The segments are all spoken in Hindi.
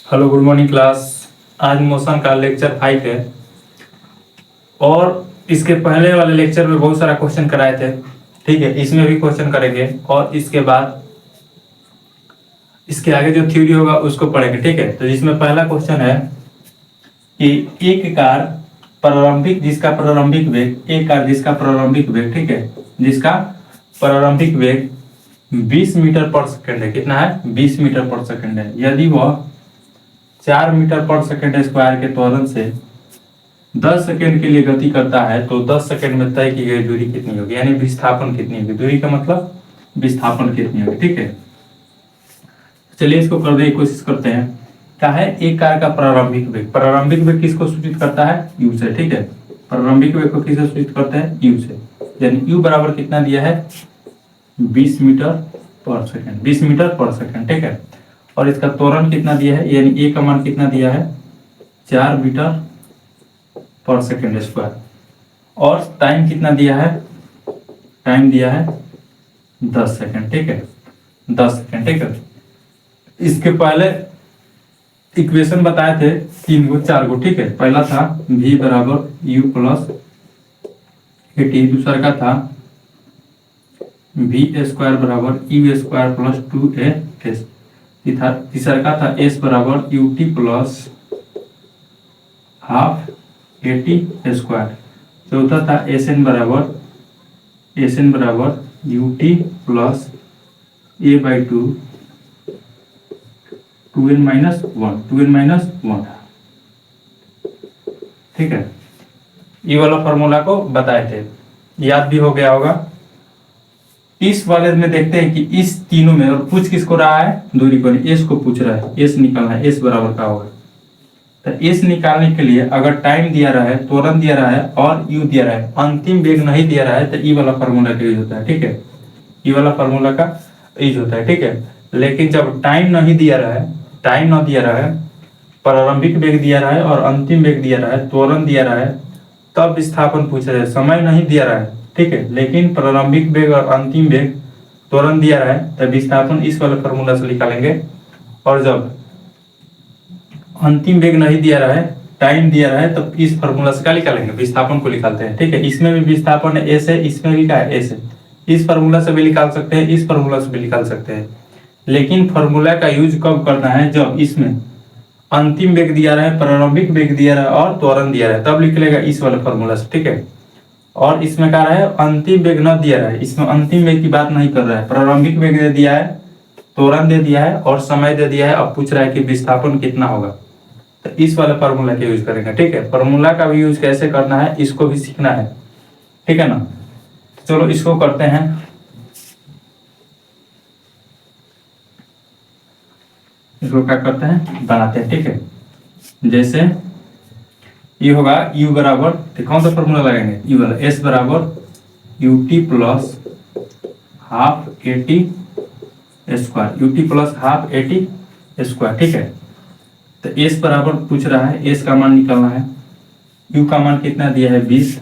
Hello, good morning class. आज मोशन का लेक्चर 5 है और इसके पहले वाले लेक्चर में बहुत सारा क्वेश्चन कराए थे। ठीक है, इसमें भी क्वेश्चन करेंगे और इसके बाद इसके आगे जो थ्योरी होगा उसको पढ़ेंगे। ठीक है, तो इसमें पहला क्वेश्चन है कि एक कार जिसका प्रारंभिक वेग ठीक है, जिसका प्रारंभिक वेग 20 मीटर पर सेकंड है। कितना है? 20 मीटर पर सेकंड है। यदि वह 4 मीटर पर सेकंड स्क्वायर के त्वरण से 10 सेकंड के लिए गति करता है तो 10 सेकंड में तय की गई दूरी कितनी होगी, यानी विस्थापन कितनी होगी। दूरी का मतलब विस्थापन कितनी होगी। ठीक है, चलिए इसको करने की कोशिश करते हैं। क्या है? एक कार का प्रारंभिक वेग किसको सूचित करता है? यू से। ठीक है, प्रारंभिक वेग को किससे सूचित करते हैं? यू से। यानी यू बराबर कितना दिया है? 20 मीटर पर सेकंड। 20 मीटर पर सेकंड। ठीक है, और इसका त्वरण कितना दिया है, यानी ए का मान कितना दिया है? 4 मीटर पर सेकंड स्क्वायर। और टाइम कितना दिया है? टाइम दिया है 10 सेकंड। ठीक है, 10 सेकंड। ठीक है, इसके पहले इक्वेशन बताए थे 4 गो। ठीक है, पहला था v बराबर u प्लस ए टी, दूसरा का था v स्क्वायर बराबर यू स्क्वायर प्लस 2a, तीसरा का था s बराबर U T plus half A T square, चौथा था एस एन बराबर U T plus A by 2n-1। ठीक है, ये वाला फॉर्मूला को बताए थे, याद भी हो गया होगा। इस वाले में देखते हैं कि इस तीनों में, और पूछ किसको रहा है? दूरी को, एस को पूछ रहा है। एस निकालना है, एस बराबर का होगा। तो एस निकालने के लिए अगर टाइम दिया रहा है, त्वरण दिया रहा है और यू दिया रहा है, अंतिम वेग नहीं दिया रहा है, तो ई वाला फॉर्मूला का यूज होता है। ठीक है, ई वाला फॉर्मूला का यूज होता है। ठीक है, लेकिन जब टाइम नहीं दिया रहा है, प्रारंभिक वेग दिया रहा है और अंतिम वेग दिया रहा है, त्वरण दिया रहा है, तब विस्थापन पूछ रहे हैं। समय नहीं दिया रहा है, ठीक है, लेकिन प्रारंभिक वेग और अंतिम वेग, त्वरण दिया रहा है, तब विस्थापन इस वाले फॉर्मूला से निकालेंगे। और जब अंतिम वेग नहीं दिया रहा है, टाइम दिया रहा है, तब इस फॉर्मूला से क्या निकालेंगे? विस्थापन को निकालते हैं। ठीक है, इसमें भी विस्थापन है एस है, इसमें भी क्या है? एस है। इस फॉर्मूला से भी निकाल सकते हैं, इस फॉर्मूला से भी निकाल सकते हैं, लेकिन फॉर्मूला का यूज कब करना है? जब इसमें अंतिम वेग दिया रहा है, प्रारंभिक वेग दिया रहा है और त्वरण दिया रहा है, तब निकलेगा इस वाले फॉर्मूला से। ठीक है, और इसमें क्या है? अंतिम वेग न दिया रहा है, इसमें अंतिम वेग की बात नहीं कर रहा है, प्रारंभिक वेग दे दिया है, त्वरण दे दिया है और समय दे दिया है। अब पूछ रहा है कि विस्थापन कितना होगा, तो इस वाले फॉर्मूला का यूज करेंगे। ठीक है, फॉर्मूला का भी यूज कैसे करना है इसको भी सीखना है। ठीक है ना, चलो इसको करते हैं। इसको क्या करते हैं? बनाते हैं। ठीक है, जैसे ये होगा u बराबर, कौन सा फॉर्मूला लगाएंगे? यू वाला, s बराबर U T plus half A T square, you T plus half A T square. ठीक है, तो s बराबर पूछ रहा है, s का मान निकालना है। u का मान कितना दिया है? 20,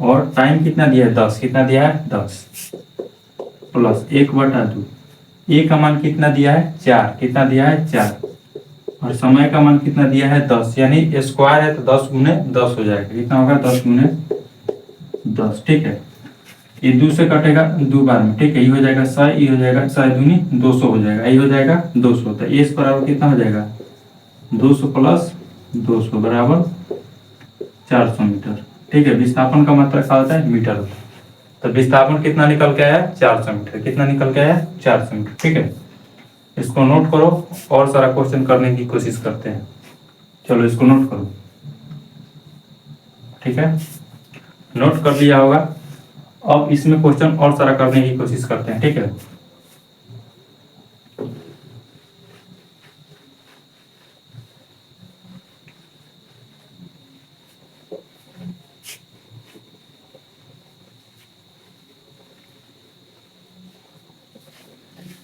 और टाइम कितना दिया है? 10। कितना दिया है? 10 प्लस 1/2। ए का मान कितना दिया है? 4। कितना दिया है? 4, और समय का मान कितना दिया है? 10, यानी स्क्वायर है तो 10 गुने 10 हो जाएगा। कितना होगा? 10 गुने 10। ठीक है, ये 2 से कटेगा 2 बार में। ठीक है, ये हो जाएगा 100, ये हो जाएगा 100 दूनी 200 हो जाएगा, ये हो जाएगा 200। तो एस बराबर कितना हो जाएगा? 200 प्लस 200 बराबर 400 मीटर। ठीक है, विस्थापन का मात्रा क्या होता है? मीटर होता है। तो विस्थापन कितना निकल के आया? 400 मीटर। कितना निकल के आया? 400 मीटर। ठीक है, इसको नोट करो और सारा क्वेश्चन करने की कोशिश करते हैं। चलो इसको नोट करो। ठीक है, नोट कर लिया होगा। अब इसमें क्वेश्चन और सारा करने की कोशिश करते हैं। ठीक है,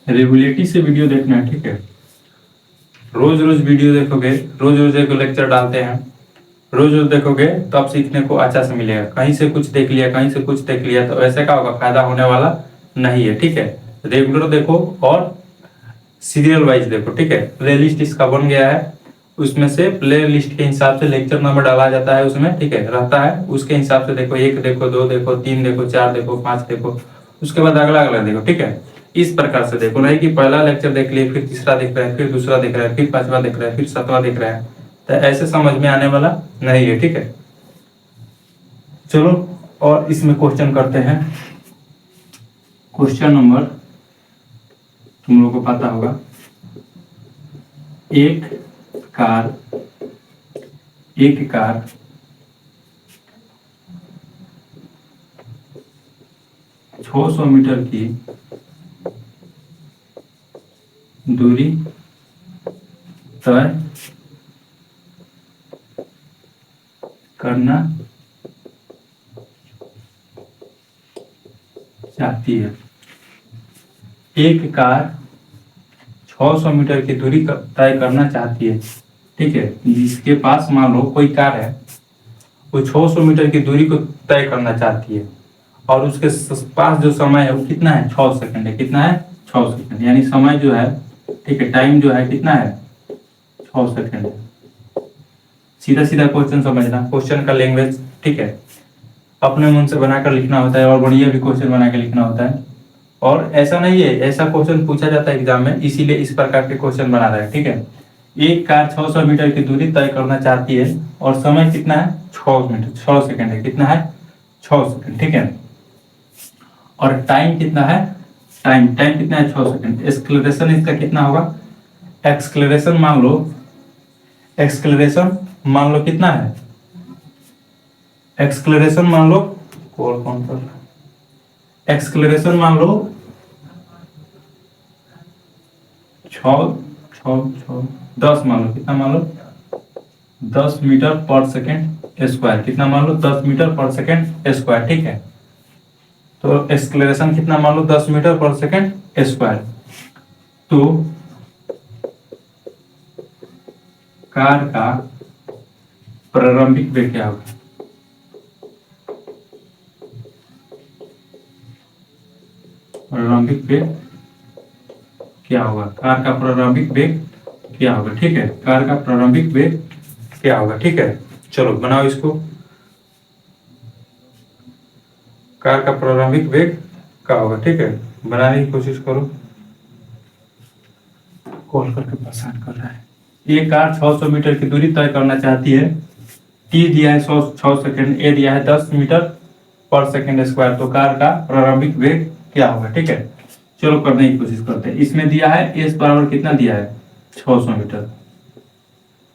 रेगुलेटरी से वीडियो देखना है। ठीक है, रोज रोज वीडियो देखोगे, रोज रोज एक लेक्चर डालते हैं, रोज रोज देखोगे तब सीखने को अच्छा से मिलेगा। कहीं से कुछ देख लिया, कहीं से कुछ देख लिया तो ऐसे का होगा? फायदा होने वाला नहीं है। ठीक है, रेगुलर देखो और सीरियल वाइज देखो, ठीक है। प्ले लिस्ट इसका बन गया है, उसमें से प्ले लिस्ट के हिसाब से लेक्चर नंबर डाला जाता है उसमें, ठीक है, रहता है। उसके हिसाब से देखो, 1 देखो, 2 देखो, 3 देखो, 4 देखो, 5 देखो, उसके बाद अगला अगला देखो, ठीक है। इस प्रकार से देखो, नहीं कि पहला लेक्चर देख लिए, फिर तीसरा देख रहा है, फिर दूसरा देख रहा है, फिर पांचवा देख रहा है, फिर सातवां देख रहा है, तो ऐसे समझ में आने वाला नहीं है, ठीक है। चलो और इसमें क्वेश्चन करते हैं। क्वेश्चन नंबर, तुम लोगों को पता होगा, एक कार 600 मीटर की दूरी तय करना चाहती है। एक कार 600 मीटर की दूरी तय करना चाहती है, ठीक है। जिसके पास मान लो कोई कार है, वो 600 मीटर की दूरी को तय करना चाहती है, और उसके पास जो समय है वो कितना है, 6 सेकंड है। कितना है, 6 सेकंड, यानी समय जो है, ठीक है, टाइम जो है कितना है, 6 सेकंड है। सीधा सीधा क्वेश्चन समझना, क्वेश्चन का लैंग्वेज, ठीक है, अपने मन से बनाकर लिखना होता है, और बढ़िया भी क्वेश्चन बना के लिखना होता है। और ऐसा नहीं है, ऐसा क्वेश्चन पूछा जाता है एग्जाम में, इसीलिए इस प्रकार के क्वेश्चन बना रहे हैं, ठीक है। एक कार 600 मीटर की दूरी तय करना चाहती है, और समय कितना है, 6 मिनट 6 सेकंड है। कितना है, 6 सेकंड, ठीक है। और टाइम कितना है, टाइम कितना है, 6 सेकंड। एक्सक्लेरेशन इसका कितना होगा, एक्सक्लेरेशन मान लो कितना है, एक्सक्लेरेशन मान लो, एक्सक्लेरेशन मान लो 10 मान लो, कितना मान लो, 10 मीटर पर सेकेंड स्क्वायर। कितना मान लो, 10 मीटर पर सेकेंड स्क्वायर, ठीक है। तो एक्सक्लेरेशन कितना मान लो, 10 मीटर पर सेकेंड स्क्वायर। तो कार का प्रारंभिक वेग क्या होगा, प्रारंभिक वेग क्या होगा, कार का प्रारंभिक वेग क्या होगा, ठीक है। कार का प्रारंभिक वेग क्या होगा, ठीक है। चलो बनाओ इसको, कार का प्रारंभिक वेग क्या होगा, ठीक है। बनाने की कोशिश करो। कॉल करके परेशान कर रहा है। ये कार 600 मीटर की दूरी तय करना चाहती है। टी दिया है 6 सेकंड, ए दिया है 10 मीटर पर सेकंड स्क्वायर। तो कार का प्रारंभिक वेग क्या होगा, ठीक है। चलो करने की कोशिश करते हैं। इसमें दिया है एस बराबर कितना दिया है, 600 मीटर,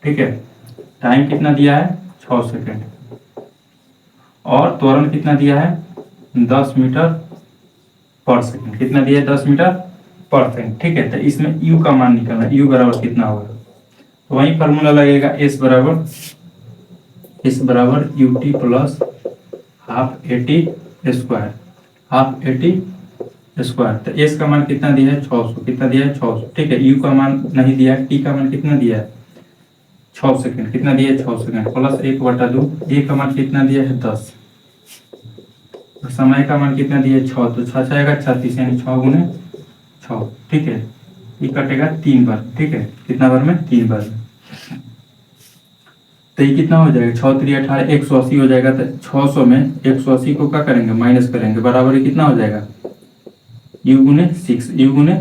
ठीक है। टाइम कितना दिया है, 6 सेकंड, और त्वरण कितना दिया है, 10 मीटर पर सेकंड। कितना दिया है, 10 मीटर पर सेकंड, ठीक है। तो इसमें u का मान निकालना है, u बराबर कितना होगा, तो वही फॉर्मूला लगेगा, s बराबर ut plus half 80 square, half 80 square. तो s का मान कितना दिया है, 600। कितना दिया है, 600, ठीक है। u का मान नहीं दिया है, t का मान कितना दिया है, 6 सेकंड। कितना दिया है, 6 सेकंड प्लस 1/2, a का मान कितना दिया है, 10। तो समय का मान कितना दिया है, 6। तो 6 जाएगा 36, यानी 6 गुने 6, ठीक है। ये कटेगा 3 बार, ठीक है। कितना बार में, 3 बार में। तो ये कितना हो जाएगा, 6 3 18, 180 हो जाएगा। तो 600 में 180 को क्या करेंगे, माइनस करेंगे, बराबर ही कितना हो जाएगा, u गुने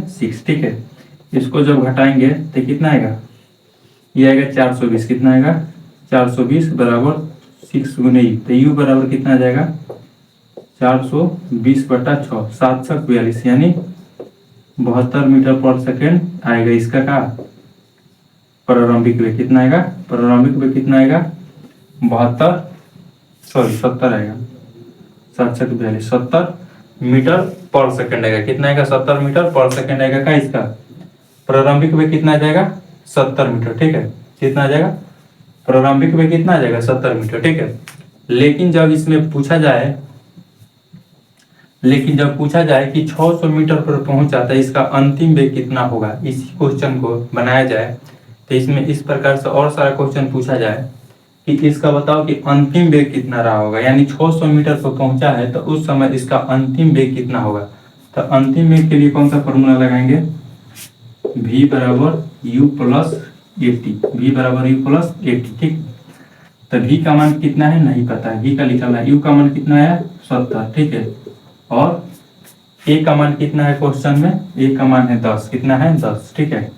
6, ठीक है। इसको जब घटाएंगे तो कितना आएगा, ये आएगा 420। कितना आएगा, 420 बराबर 6 गुने u। तो u बराबर कितना आ जाएगा, 420/6, 742, यानी 72 मीटर पर सेकेंड आएगा। इसका क्या प्रारंभिक वेग कितना आएगा, प्रारंभिक वेग कितना आएगा, 70 आएगा, 742, 70 मीटर पर सेकेंड आएगा। कितना आएगा, 70 मीटर पर सेकेंड आएगा। क्या इसका प्रारंभिक वेग कितना आ जाएगा, 70 मीटर, ठीक है। कितना आ जाएगा, प्रारंभिक वेग कितना आ जाएगा, 70 मीटर, ठीक है। लेकिन जब इसमें पूछा जाए कि 600 मीटर पर पहुंच जाता है, इसका अंतिम वेग कितना होगा, इसी क्वेश्चन को बनाया जाए तो इसमें इस प्रकार से और सारा क्वेश्चन पूछा जाए कि इसका बताओ कि अंतिम वेग कितना रहा होगा। यानी 600 मीटर पर पहुंचा है तो उस समय इसका अंतिम वेग कितना होगा। तो अंतिम वेग के लिए कौन सा फॉर्मूला लगाएंगे, v बराबर u plus A T, we बराबर यू प्लस ए टी। ठीक, तो v का मान कितना है नहीं पता है, v का निकालना है, u का मान कितना है 70। ठीक है, और a का मान कितना है क्वेश्चन में, a का मान है 10, कितना है 10। ठीक है,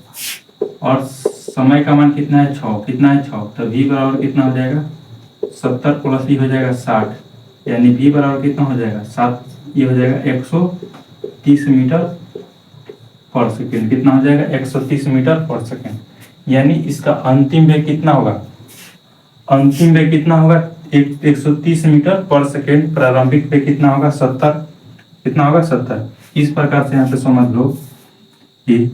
और समय का मान कितना है 6, कितना है 6, तो v बराबर कितना हो जाएगा 70 प्लस ये हो जाएगा 60, यानी v बराबर कितना हो जाएगा 7, ये हो जाएगा 130 मीटर पर सेकेंड। कितना हो जाएगा 130 मीटर पर सेकेंड, यानी इसका अंतिम वेग कितना होगा, अंतिम वेग कितना होगा 130 मीटर पर सेकेंड, प्रारंभिक वेग कितना होगा 70, कितना होगा 70। इस प्रकार से यहाँ पे समझ लो कि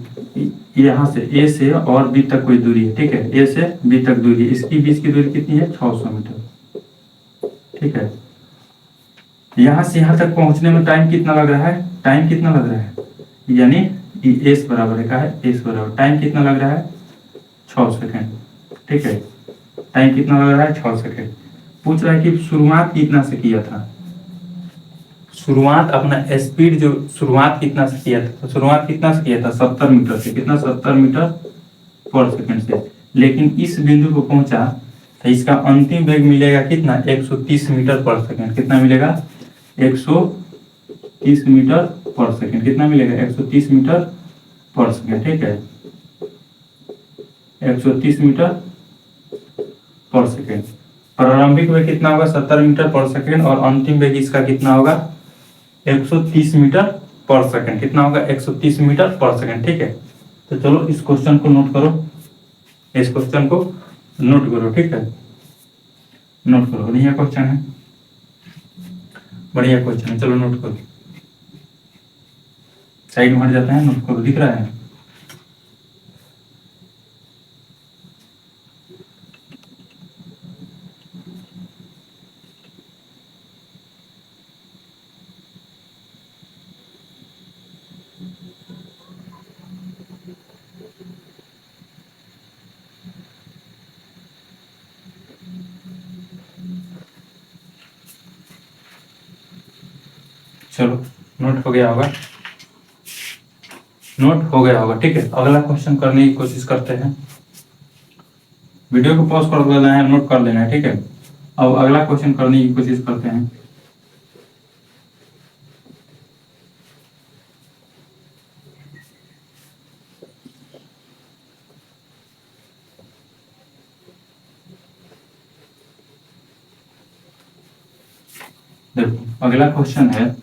यहाँ से ए से और बी तक कोई दूरी है। ठीक है, ए से बी तक दूरी है, इसकी बीच की दूरी कितनी है 600 मीटर। ठीक है, यहाँ से यहाँ तक पहुंचने में टाइम कितना लग रहा है, टाइम कितना लग रहा है, यानी एस बराबर का है, एस बराबर टाइम कितना लग रहा है 6 सेकेंड। ठीक है, टाइम कितना लग रहा है 6 सेकेंड। पूछ रहा है कि शुरुआत कितना से किया था, शुरुआत अपना स्पीड जो शुरुआत कितना से किया था, तो शुरुआत कितना से किया था 70 मीटर से, कितना 70 मीटर पर सेकेंड से, लेकिन इस बिंदु को पहुंचा तो इसका अंतिम वेग मिलेगा कितना 130 मीटर पर सेकेंड। कितना मिलेगा 130 मीटर पर सेकेंड, कितना मिलेगा 130 मीटर पर सेकेंड। ठीक है, 130 मीटर पर सेकेंड। प्रारंभिक वेग कितना होगा 70 मीटर पर सेकेंड, और अंतिम वेग इसका कितना होगा 130 मीटर पर सेकेंड, कितना होगा 130 मीटर पर सेकेंड। ठीक है, तो चलो इस क्वेश्चन को नोट करो, इस क्वेश्चन को नोट करो। ठीक है, नोट करो, बढ़िया क्वेश्चन है, बढ़िया क्वेश्चन है, चलो नोट करो, साइड में हट जाता है, नोट करो, दिख रहा है। चलो नोट हो गया होगा, नोट हो गया होगा। ठीक है, अगला क्वेश्चन करने की कोशिश करते हैं, वीडियो को पॉज कर देना है, नोट कर लेना है। ठीक है, अब अगला क्वेश्चन करने की कोशिश करते हैं। देखो अगला क्वेश्चन है,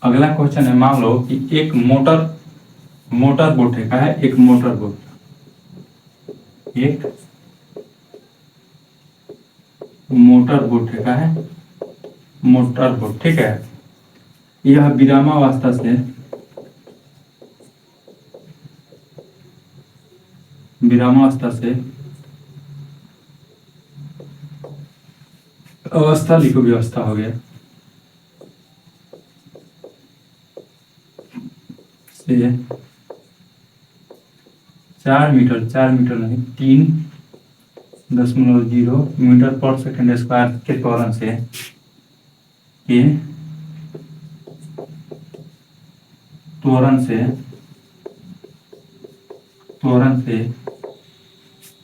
अगला क्वेश्चन है, मान लो कि एक मोटर बोट है, क्या है एक मोटर बोट, एक मोटर बोट है, क्या है मोटर बोट। ठीक है, यह विरामावस्था से अवस्था लिखो, व्यवस्था हो गया, से 4 मीटर नहीं 3.0 मीटर पर सेकेंड स्क्वायर के त्वरण से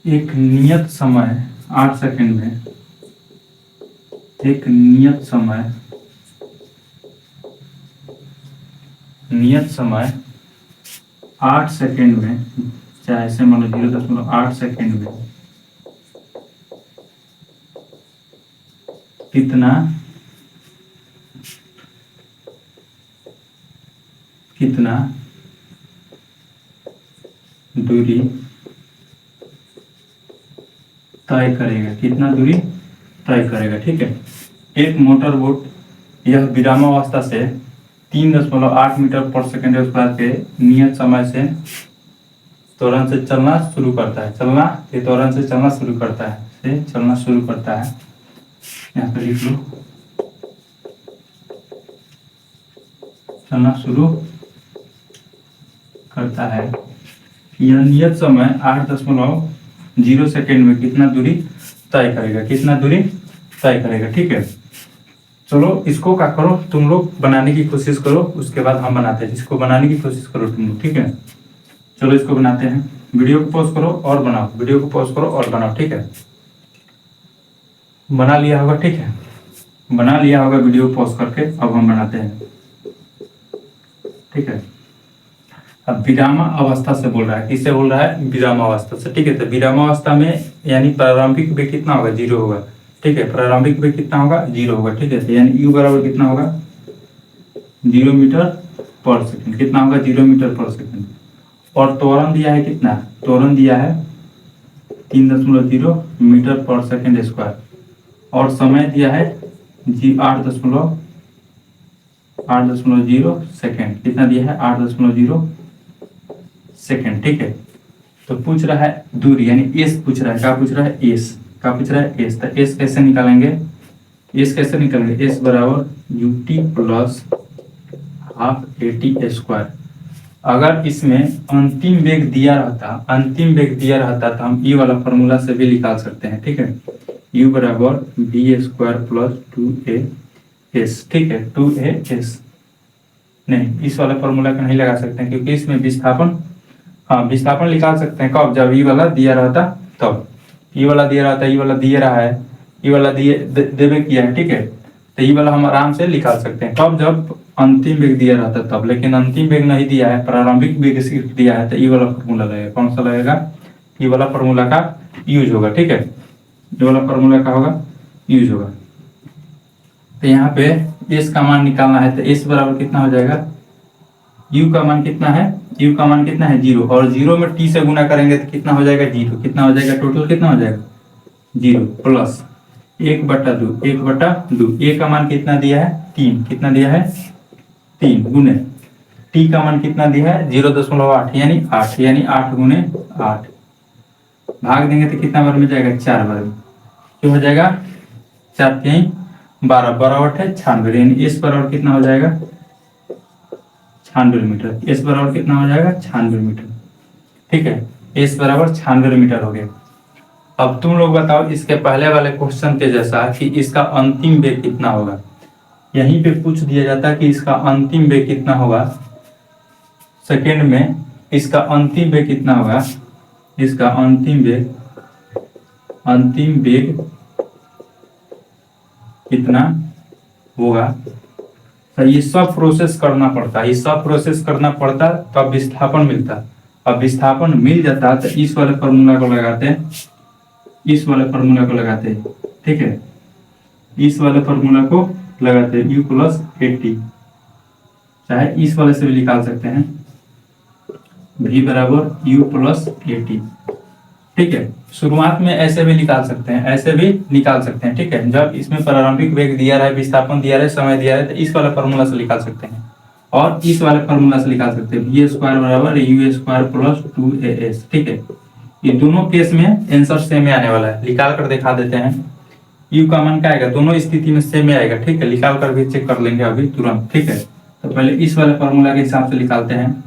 एक नियत समय 8 सेकेंड में, एक नियत समय 8 सेकेंड में, चाहे ऐसे मान लो 0.8 सेकेंड में कितना दूरी तय करेगा, कितना दूरी तय करेगा। ठीक है, एक मोटर बोट यह विरामावस्था से 3.8 मीटर पर सेकेंड स्क्वायर के नियत समय से त्वरण से चलना शुरू करता है, त्वरण से चलना शुरू करता है, यहाँ पे लिख लो, चलना शुरू करता है। यह नियत समय 8.0 सेकेंड में कितना दूरी तय करेगा, ठीक है, चलो इसको क्या करो, तुम लोग बनाने की कोशिश करो, उसके बाद हम बनाते हैं। इसको बनाने की कोशिश करो तुम लोग, ठीक है। चलो इसको बनाते हैं। वीडियो को पॉज करो और बनाओ, वीडियो को पॉज करो और बनाओ, ठीक है। बना लिया होगा, ठीक है, बना लिया होगा वीडियो को पॉज करके। अब हम बनाते हैं, ठीक है। अब विरामावस्था से बोल रहा है, किससे बोल रहा है? विरामावस्था से, ठीक है। तो विरामावस्था में यानी प्रारंभिक वेग कितना होगा? 0 होगा, ठीक है। प्रारंभिक वेग कितना होगा? 0 होगा, ठीक है। तो यानी u बराबर कितना होगा? 0 मीटर पर सेकंड। कितना होगा? 0 मीटर पर सेकंड। और त्वरण दिया है कितना? त्वरण दिया है 3.0 मीटर पर सेकंड स्क्वायर। और समय दिया है 8.0 सेकंड। कितना दिया है? 8.0 सेकंड, ठीक है। तो पूछ रहा है दूरी, यानी एस पूछ रहा है। क्या पूछ रहा है? एस। क्या पूछ रहा है? एस। तो एस कैसे निकालेंगे? एस कैसे निकालेंगे? एस बराबर UT plus half eighty square. अगर इसमें अंतिम वेग दिया रहता तो हम ई वाला फॉर्मूला से भी निकाल सकते हैं, ठीक है। u बराबर B square plus 2a s, ठीक है। 2a s नहीं, इस वाला फॉर्मूला का नहीं लगा सकते हैं क्योंकि इसमें विस्थापन, हाँ विस्थापन निकाल सकते हैं। कब? जब ई वाला दिया रहता तब। ई वाला दिया रहता, ई वाला दिए रहा है, ई वाला देवे किया है, ठीक है। तो ई वाला हम आराम से निकाल सकते हैं। कब? जब अंतिम वेग दिया रहता तब। लेकिन अंतिम वेग नहीं दिया है, प्रारंभिक वेग सिर्फ दिया है, तो ई वाला फॉर्मूला लगेगा। कौन सा लगेगा? ई वाला फॉर्मूला का यूज होगा, ठीक है। ये वाला फॉर्मूला का होगा यूज होगा। तो यहाँ पे एस का मान निकालना है, तो एस बराबर कितना हो जाएगा? u का मान कितना है? u का मान कितना है? 0। और 0 में t से गुना करेंगे तो कितना हो जाएगा? 0। कितना हो जाएगा? टोटल कितना हो जाएगा? 0 प्लस 1/2। 1/2 a का मान कितना दिया है? 3। कितना दिया है? 3 गुने t का मान कितना दिया है? 0.8 यानी 8, यानी 8 गुने 8। भाग देंगे तो कितना बार में जाएगा? 4 बार में। क्यों हो जाएगा? 4 3 12 बराबर है 96, यानी एस बराबर कितना हो जाएगा? 96 मीटर। एस बराबर कितना हो जाएगा? 96 मीटर, ठीक है। एस बराबर 96 मीटर हो गया। अब तुम लोग बताओ इसके पहले वाले क्वेश्चन के जैसा कि इसका अंतिम वेग कितना होगा। यहीं पे पूछ दिया जाता कि इसका अंतिम वेग कितना होगा सेकेंड में। इसका अंतिम वेग कितना होगा? इसका अंतिम वेग कितना होगा? तो ये सब प्रोसेस करना पड़ता है, ये सब प्रोसेस करना पड़ता तब विस्थापन मिलता। अब विस्थापन मिल जाता तो इस वाले फॉर्मूला को लगाते हैं, इस वाले फॉर्मूला को लगाते हैं, ठीक है। इस वाले फॉर्मूला को लगाते हैं u प्लस 80। चाहे इस वाले से भी निकाल सकते हैं, v बराबर u प्लस 80, ठीक है। शुरुआत में ऐसे भी निकाल सकते हैं, ऐसे भी निकाल सकते हैं, ठीक है। जब इसमें प्रारंभिक वेग दिया रहा है, विस्थापन दिया रहा है, समय दिया रहा है, तो इस वाला फॉर्मूला से निकाल सकते हैं और इस वाले फॉर्मूला से निकाल सकते हैं। v स्क्वायर बराबर u स्क्वायर प्लस 2as, ठीक है। ये दोनों केस में आंसर सेम ही आने वाला है। निकाल कर दिखा देते हैं। u का मान क्या आएगा? दोनों स्थिति में सेम ही आएगा, ठीक है। निकाल कर भी चेक कर लेंगे अभी तुरंत, ठीक है। तो पहले इस वाले फॉर्मूला के हिसाब से निकालते हैं।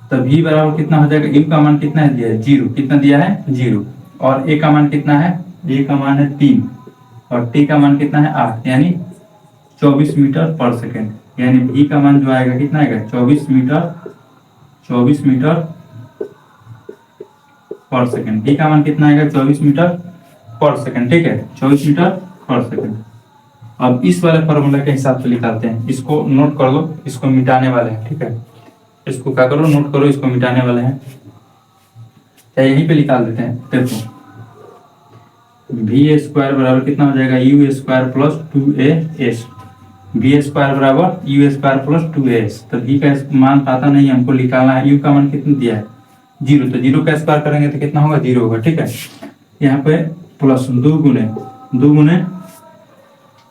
तो v बराबर कितना हो जाएगा? u का मान कितना है दिया है? 0। कितना दिया है? 0। और a का मान कितना है? a का मान है 3 और t का मान कितना है? 8, यानी 24 मीटर पर सेकेंड। यानी v का मान जो आएगा कितना आएगा? 24 मीटर पर सेकेंड। v का मान कितना आएगा? 24 मीटर पर सेकेंड, ठीक है। 24 मीटर पर सेकेंड। अब इस वाले फॉर्मूला के हिसाब से निकालते हैं। इसको नोट कर लो, इसको मिटाने वाले हैं, ठीक है। इसको क्या करो? नोट करो, इसको मिटाने वाले हैं। क्या यहीं पे निकाल देते हैं? देखो v स्क्वायर बराबर कितना हो जाएगा? u square plus 2as। v square बराबर u स्क्वायर प्लस 2as। तो v का मान पता नहीं, हमको निकालना है। u का मान कितना दिया है? 0। तो 0 का स्क्वायर करेंगे तो कितना होगा? 0 होगा, ठीक है। यहाँ पे प्लस 2 गुने,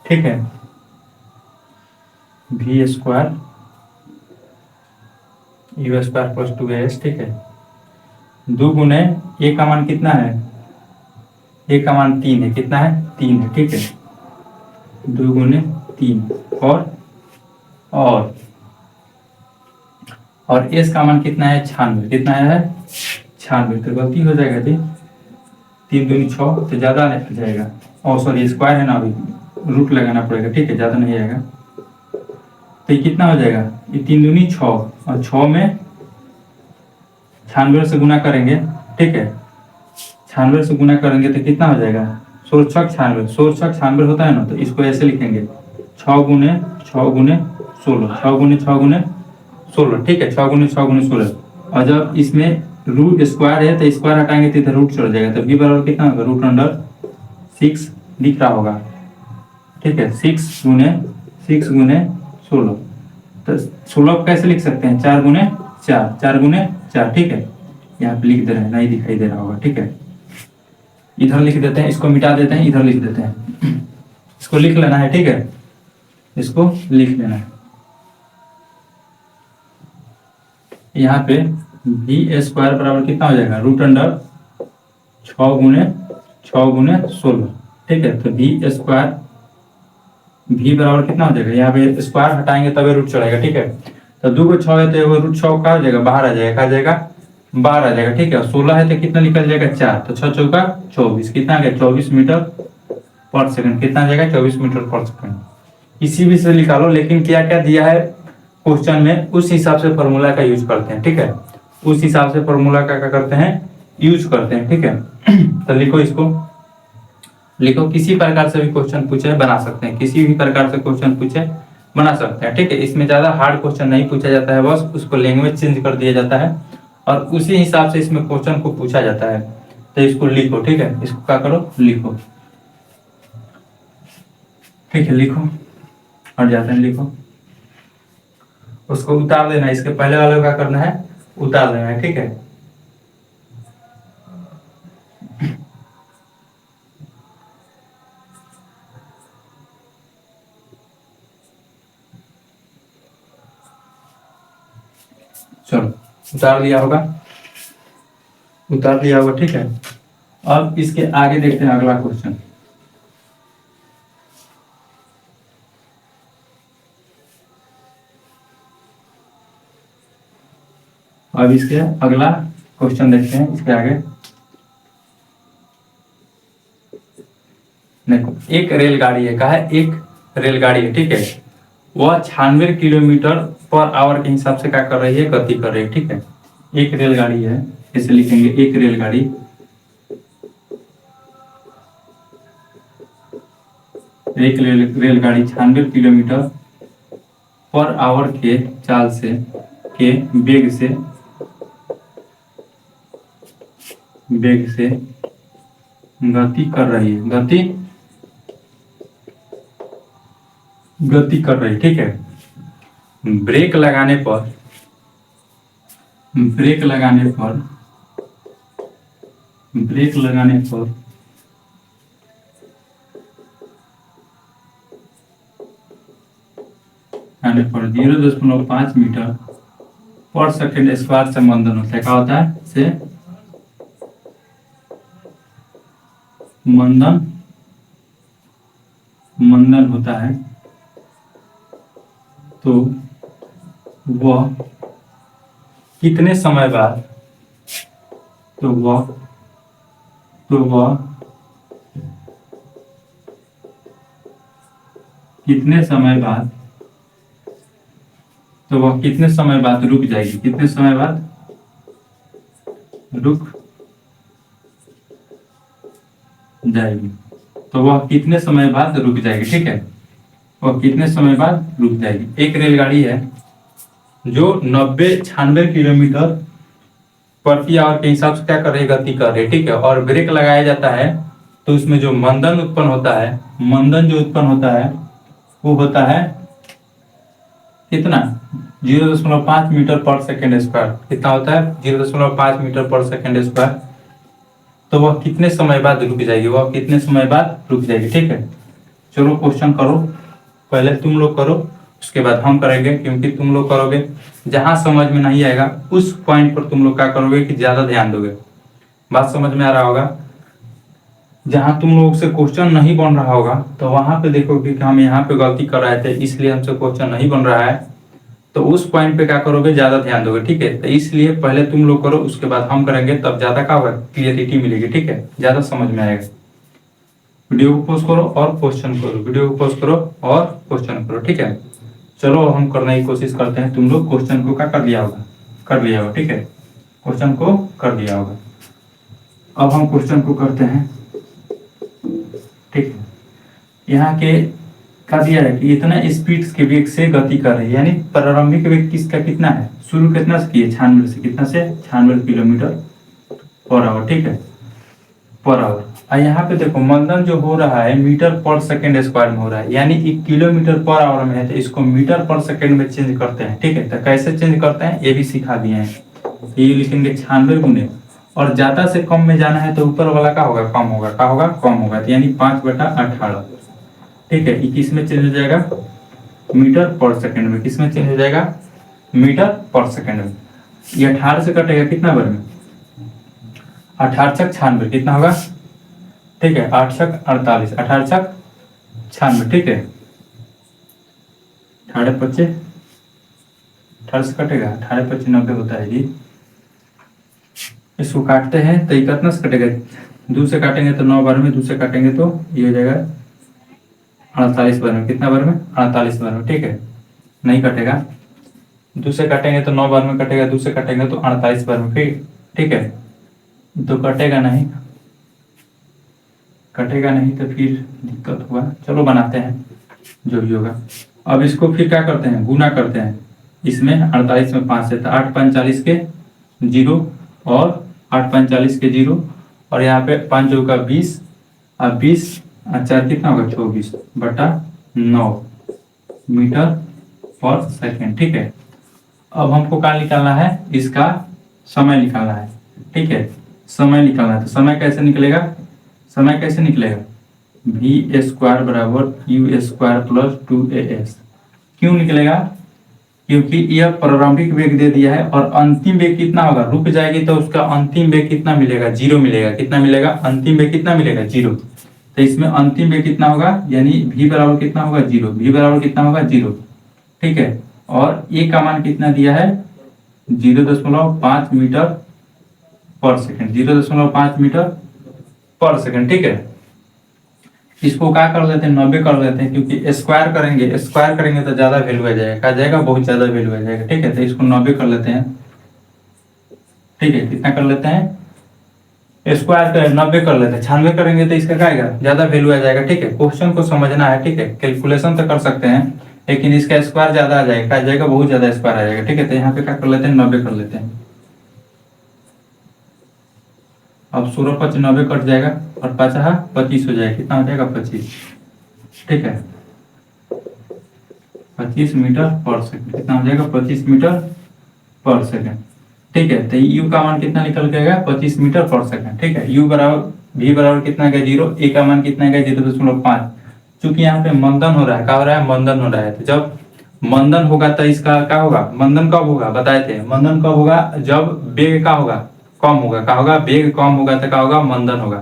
ठीक है, v square u square plus 2as, ठीक है। 2 गुने a का मान कितना है? a का मान 3 है। कितना है? 3 है, ठीक है। 2 गुने 3 और s का मान कितना है? 96। कितना है? 96। तो गलती हो जाएगा जी, 3 दूनी 6 तो ज्यादा जाएगा। और सॉरी स्क्वायर है ना अभी, रूट लगाना पड़ेगा, ठीक है, ज़्यादा नहीं आएगा। तो ये कितना हो जाएगा, ये 3 दूनी 6 और 6 में 96 से गुना करेंगे, ठीक है, 96 से गुना करेंगे तो कितना हो जाएगा, 16 छक 96, 16 छक 96 होता है ना, तो इसको ऐसे लिखेंगे 6 गुने 6 गुने 16, 6 गुने 6 गुने 16, ठीक है, 6 गुने 6 गुने 16। और जब इसमें रूट स्क्वायर है तो स्क्वायर हटाएंगे तो इधर रूट चढ़ जाएगा, तो v बराबर कितना होगा, रूट अंडर 6 दिख रहा होगा, ठीक है, 6 गुने 16। तो 16 को कैसे लिख सकते हैं, 4 गुने 4, 4 गुने 4, ठीक है, यहाँ पे लिख दे रहे हैं, नहीं दिखाई दे रहा होगा, ठीक है, इधर लिख देते हैं, इसको मिटा देते हैं, इधर लिख देते हैं, इसको लिख लेना है, ठीक है, इसको लिख लेना है। यहाँ पे v स्क्वायर बराबर कितना हो जाएगा, रूट अंडर 6 गुने 16, ठीक है, तो v स्क्वायर v बराबर कितना हो जाएगा, यहाँ पे स्क्वायर हटाएंगे तभी रूट चढ़ेगा, ठीक है, तो 2 को 6 है तो रूट 6 का हो जाएगा, बाहर आ जाएगा, कहा जाएगा बाहर आ जाएगा, ठीक है, 16 है तो कितना निकल जाएगा 4, तो 6 चौका 24, कितना आ गया 24 मीटर पर सेकंड, कितना आ जाएगा 24 मीटर पर सेकंड। इसी भी से निकालो, लेकिन क्या क्या दिया है क्वेश्चन में उस हिसाब से फॉर्मूला का यूज करते हैं, ठीक है, उस हिसाब से फॉर्मूला का क्या करते हैं, यूज करते हैं, ठीक है। तो लिखो, इसको लिखो, किसी प्रकार से भी क्वेश्चन पूछे बना सकते हैं, किसी भी प्रकार से क्वेश्चन पूछे बना सकते हैं, ठीक है, इसमें ज्यादा हार्ड क्वेश्चन नहीं पूछा जाता है, बस उसको लैंग्वेज चेंज कर दिया जाता है और उसी हिसाब से इसमें क्वेश्चन को पूछा जाता है। तो इसको लिखो, ठीक है, इसको क्या करो, लिखो, ठीक है, लिखो, और जाते हैं, लिखो, उसको उतार देना, इसके पहले वाले को क्या करना है, उतार देना है, ठीक है। चलो, उतार दिया होगा, उतार दिया होगा, ठीक है। अब इसके आगे देखते हैं अगला क्वेश्चन। अब इसके अगला क्वेश्चन देखते हैं, इसके आगे देखो, एक रेलगाड़ी है, कहा है एक रेलगाड़ी है, ठीक है, वह 96 किलोमीटर पर आवर के हिसाब से क्या कर रही है, गति कर रही है, ठीक है, एक रेलगाड़ी है, इसे लिखेंगे एक रेलगाड़ी, एक रेलगाड़ी 96 किलोमीटर पर आवर के चाल से, के वेग से गति कर रही है, गति कर रही, ठीक है। ब्रेक लगाने पर आने पर 0.5 मीटर पर सेकंड स्क्वायर से मंदन होता है, क्या होता है, से मंदन होता है, तो वह कितने समय बाद, तो वह कितने समय बाद रुक जाएगी, कितने समय बाद रुक जाएगी, तो वह कितने समय बाद रुक जाएगी, ठीक है, वह कितने समय बाद रुक जाएगी। एक रेलगाड़ी है जो 96 किलोमीटर प्रति आवर के हिसाब से क्या कर रही है, गति कर रही है, ठीक है, और ब्रेक लगाया जाता है तो उसमें जो मंदन उत्पन्न होता है, मंदन जो उत्पन्न होता है वो होता है कितना, 0.5 मीटर पर सेकेंड स्क्वायर, कितना होता है 0.5 मीटर पर सेकेंड स्क्वायर। तो वह कितने समय बाद रुक जाएगी, वह कितने समय बाद रुक जाएगी, ठीक है। चलो क्वेश्चन करो, पहले तुम लोग करो, उसके बाद हम करेंगे, क्योंकि तुम लोग करोगे, जहां समझ में नहीं आएगा उस पॉइंट पर तुम लोग क्या करोगे कि ज्यादा ध्यान दोगे। बात समझ में आ रहा होगा, जहां तुम लोग से क्वेश्चन नहीं बन रहा होगा तो वहां पे देखोगे कि हम यहाँ पे गलती कर रहे थे, इसलिए हमसे क्वेश्चन नहीं बन रहा है, तो उस पॉइंट पे क्या करोगे, ज्यादा ध्यान दोगे, ठीक है। तो इसलिए पहले तुम लोग करो, उसके बाद हम करेंगे, तब ज्यादा क्या होगा, क्लियरिटी मिलेगी, ठीक है, ज्यादा समझ में आएगा। वीडियो को पॉज करो और क्वेश्चन करो, वीडियो को पॉज करो और क्वेश्चन करो, ठीक है। चलो हम करने की कोशिश करते हैं। तुम लोग क्वेश्चन को क्या कर लिया होगा, कर लिया होगा, ठीक है, क्वेश्चन को कर लिया होगा। अब हम क्वेश्चन को करते हैं, ठीक है। यहाँ के क्या दिया है कि इतना स्पीड के वेग से गति कर रही है, यानी प्रारंभिक वेग किसका कितना है, शुरू कितना से किए 96 से, कितना से 96 किलोमीटर पर आवर, ठीक है, पर आवर। और यहाँ पे देखो मंदन जो हो रहा है मीटर पर सेकंड स्क्वायर में हो रहा है, यानी 1 किलोमीटर पर आवर में है तो इसको मीटर पर सेकंड में चेंज करते हैं, ठीक है। तो कैसे चेंज करते हैं ये भी सिखा दिए हैं। ये लिखेंगे 96 गुने, और ज्यादा से कम में जाना है तो ऊपर वाला का होगा कम होगा, का होगा कम होगा, तो यानी 5/18, ठीक है। ये किस में चेंज हो जाएगा, मीटर पर सेकंड में। किस में चेंज हो जाएगा, मीटर पर सेकंड में। ये 18 से कटेगा कितना बार में, 18 छक 96, कितना होगा, ठीक है, 8 छक 48, 18 छक 96, ठीक है। 18 25, 18 से कटेगा, 18 25 90 होता है जी। इसको काटते हैं तो ये कितना से कटेगा, 2 से काटेंगे तो 9 बार में, 2 से काटेंगे तो ये हो जाएगा 48 बार में, कितना बार में, 48 बार में, ठीक है। नहीं कटेगा, 2 से काटेंगे तो 9 बार में कटेगा, 2 से काटेंगे तो 48 बार में, ठीक है। तो कटेगा नहीं, कटेगा नहीं तो फिर दिक्कत होगा। चलो बनाते हैं जो भी होगा। अब इसको फिर क्या करते हैं, गुना करते हैं। इसमें 48 में 5 से, तो 8 5 40 के 0 और 8 5 40 के 0, और यहाँ पे 5 2 का 20 और 20 और 4 कितना होगा 24/9 मीटर पर सेकेंड, ठीक है। अब हमको क्या निकालना है, इसका समय निकालना है, ठीक है। समय निकालना है तो समय कैसे निकलेगा, समय कैसे निकलेगा, v स्क्वायर बराबर u स्क्वायर प्लस 2as। क्यों निकलेगा, क्योंकि यह प्रारंभिक वेग दे दिया है और अंतिम वेग कितना होगा, रुक जाएगी तो उसका अंतिम वेग कितना मिलेगा, 0 मिलेगा। कितना मिलेगा, अंतिम वेग कितना मिलेगा, 0। तो इसमें अंतिम वेग कितना होगा, यानी v बराबर कितना होगा 0, v बराबर कितना होगा 0, ठीक है। और a का मान कितना दिया है 0.5 मीटर पर सेकंड, 0.5 मीटर पर सेकंड, ठीक है। इसको क्या कर लेते हैं, 90 कर लेते हैं, क्योंकि स्क्वायर करेंगे, स्क्वायर करेंगे तो ज्यादा वैल्यू आ जाएगा, क्या जाएगा, बहुत ज्यादा वैल्यू आ जाएगा, ठीक है। तो इसको 90 कर लेते हैं, ठीक है। कितना कर लेते हैं, स्क्वायर कर 90 कर लेते हैं, 96 करेंगे तो इसका क्या आएगा, ज्यादा वैल्यू आ जाएगा, ठीक है। क्वेश्चन को समझना है, ठीक है। कैलकुलेशन तो कर सकते हैं लेकिन इसका स्क्वायर ज्यादा आ जाएगा, क्या जाएगा, बहुत ज्यादा स्क्वायर आ जाएगा, ठीक है। तो यहाँ पे क्या कर लेते हैं, 90 कर लेते हैं। अब 16 5 90 कट जाएगा और 5 25 हो जाएगा, कितना हो जाएगा 25, ठीक है। 25 मीटर पर सेकंड, कितना हो जाएगा 25 मीटर पर सेकंड, ठीक है। तो u का मान कितना निकल के आएगा 25 मीटर पर सेकंड, ठीक है। u बराबर v बराबर कितना है 0, a का मान कितना है 0.5। चूंकि यहाँ पे मंदन हो रहा है, क्या हो रहा है, मंदन हो रहा है। तो जब मंदन होगा तो इसका क्या होगा, मंदन कब होगा बताए थे, मंदन कब होगा, जब वेग का होगा कम होगा, क्या होगा, वेग कम होगा तो क्या होगा, मंदन होगा।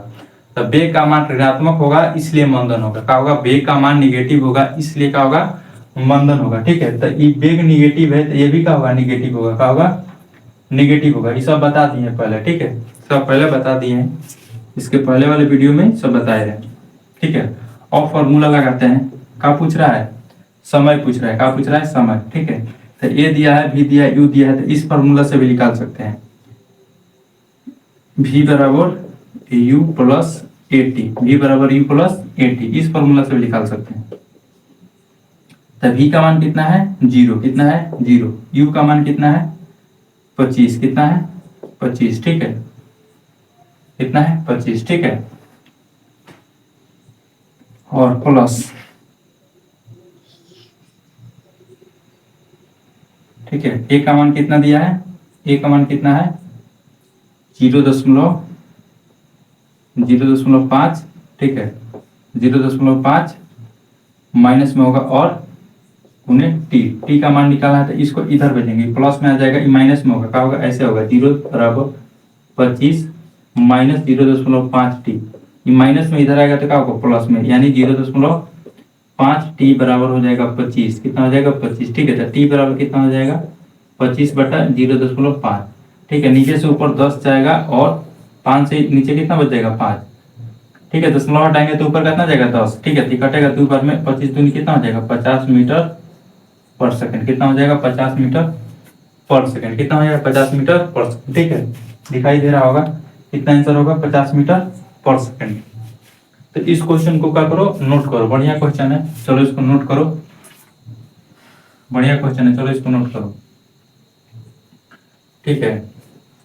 तो वेग का मान ऋणात्मक होगा इसलिए मंदन होगा, क्या होगा, वेग का मान निगेटिव होगा इसलिए क्या होगा, मंदन होगा, ठीक है। तो ये वेग निगेटिव है तो ये भी क्या होगा, निगेटिव होगा, क्या होगा, निगेटिव होगा। ये सब बता दिए पहले, ठीक है, सब पहले बता दिए हैं, इसके पहले वाले वीडियो में सब बताए रहे, ठीक है। और फॉर्मूला लगाते हैं, क्या पूछ रहा है, समय पूछ रहा है, क्या पूछ रहा है, समय, ठीक है। तो ए दिया है, भी दिया है, यू दिया है, तो इस फॉर्मूला से भी निकाल सकते हैं, v बराबर यू प्लस एटी, v बराबर यू प्लस एटी, इस फॉर्मूला से भी निकाल सकते हैं। तो v का मान कितना है 0, कितना है 0, u का मान कितना है 25, कितना है 25, ठीक है, कितना है 25, ठीक है। और प्लस, ठीक है, a का मान कितना दिया है, a का मान कितना है 0.5, ठीक है, 0.5 माइनस में होगा और उन्हें टी का मान निकालना है तो इसको इधर भेजेंगे, प्लस में आ जाएगा, माइनस में होगा, क्या होगा, ऐसे होगा 0 बराबर 25 माइनस 0.5 टी, माइनस में इधर आएगा तो क्या होगा, प्लस में, यानी 0.5 टी बराबर हो जाएगा 25, कितना हो जाएगा 25, ठीक है। तो टी बराबर कितना हो जाएगा 25/0.5, ठीक है। नीचे से ऊपर 10 जाएगा और 5 से नीचे कितना बच जाएगा 5, ठीक है, दशमलव हटाएंगे तो ऊपर कितना जाएगा 10, ठीक है, तो कटेगा 2 बार में 25 दूनी कितना हो जाएगा 50 मीटर पर सेकंड, कितना हो जाएगा 50 मीटर पर सेकंड, कितना हो जाएगा 50 मीटर पर सेकंड, ठीक है, दिखाई दे रहा होगा कितना आंसर होगा 50 मीटर पर सेकंड। तो इस क्वेश्चन को क्या करो, नोट करो, बढ़िया क्वेश्चन है, चलो इसको नोट करो, बढ़िया क्वेश्चन है, चलो इसको नोट करो, ठीक है,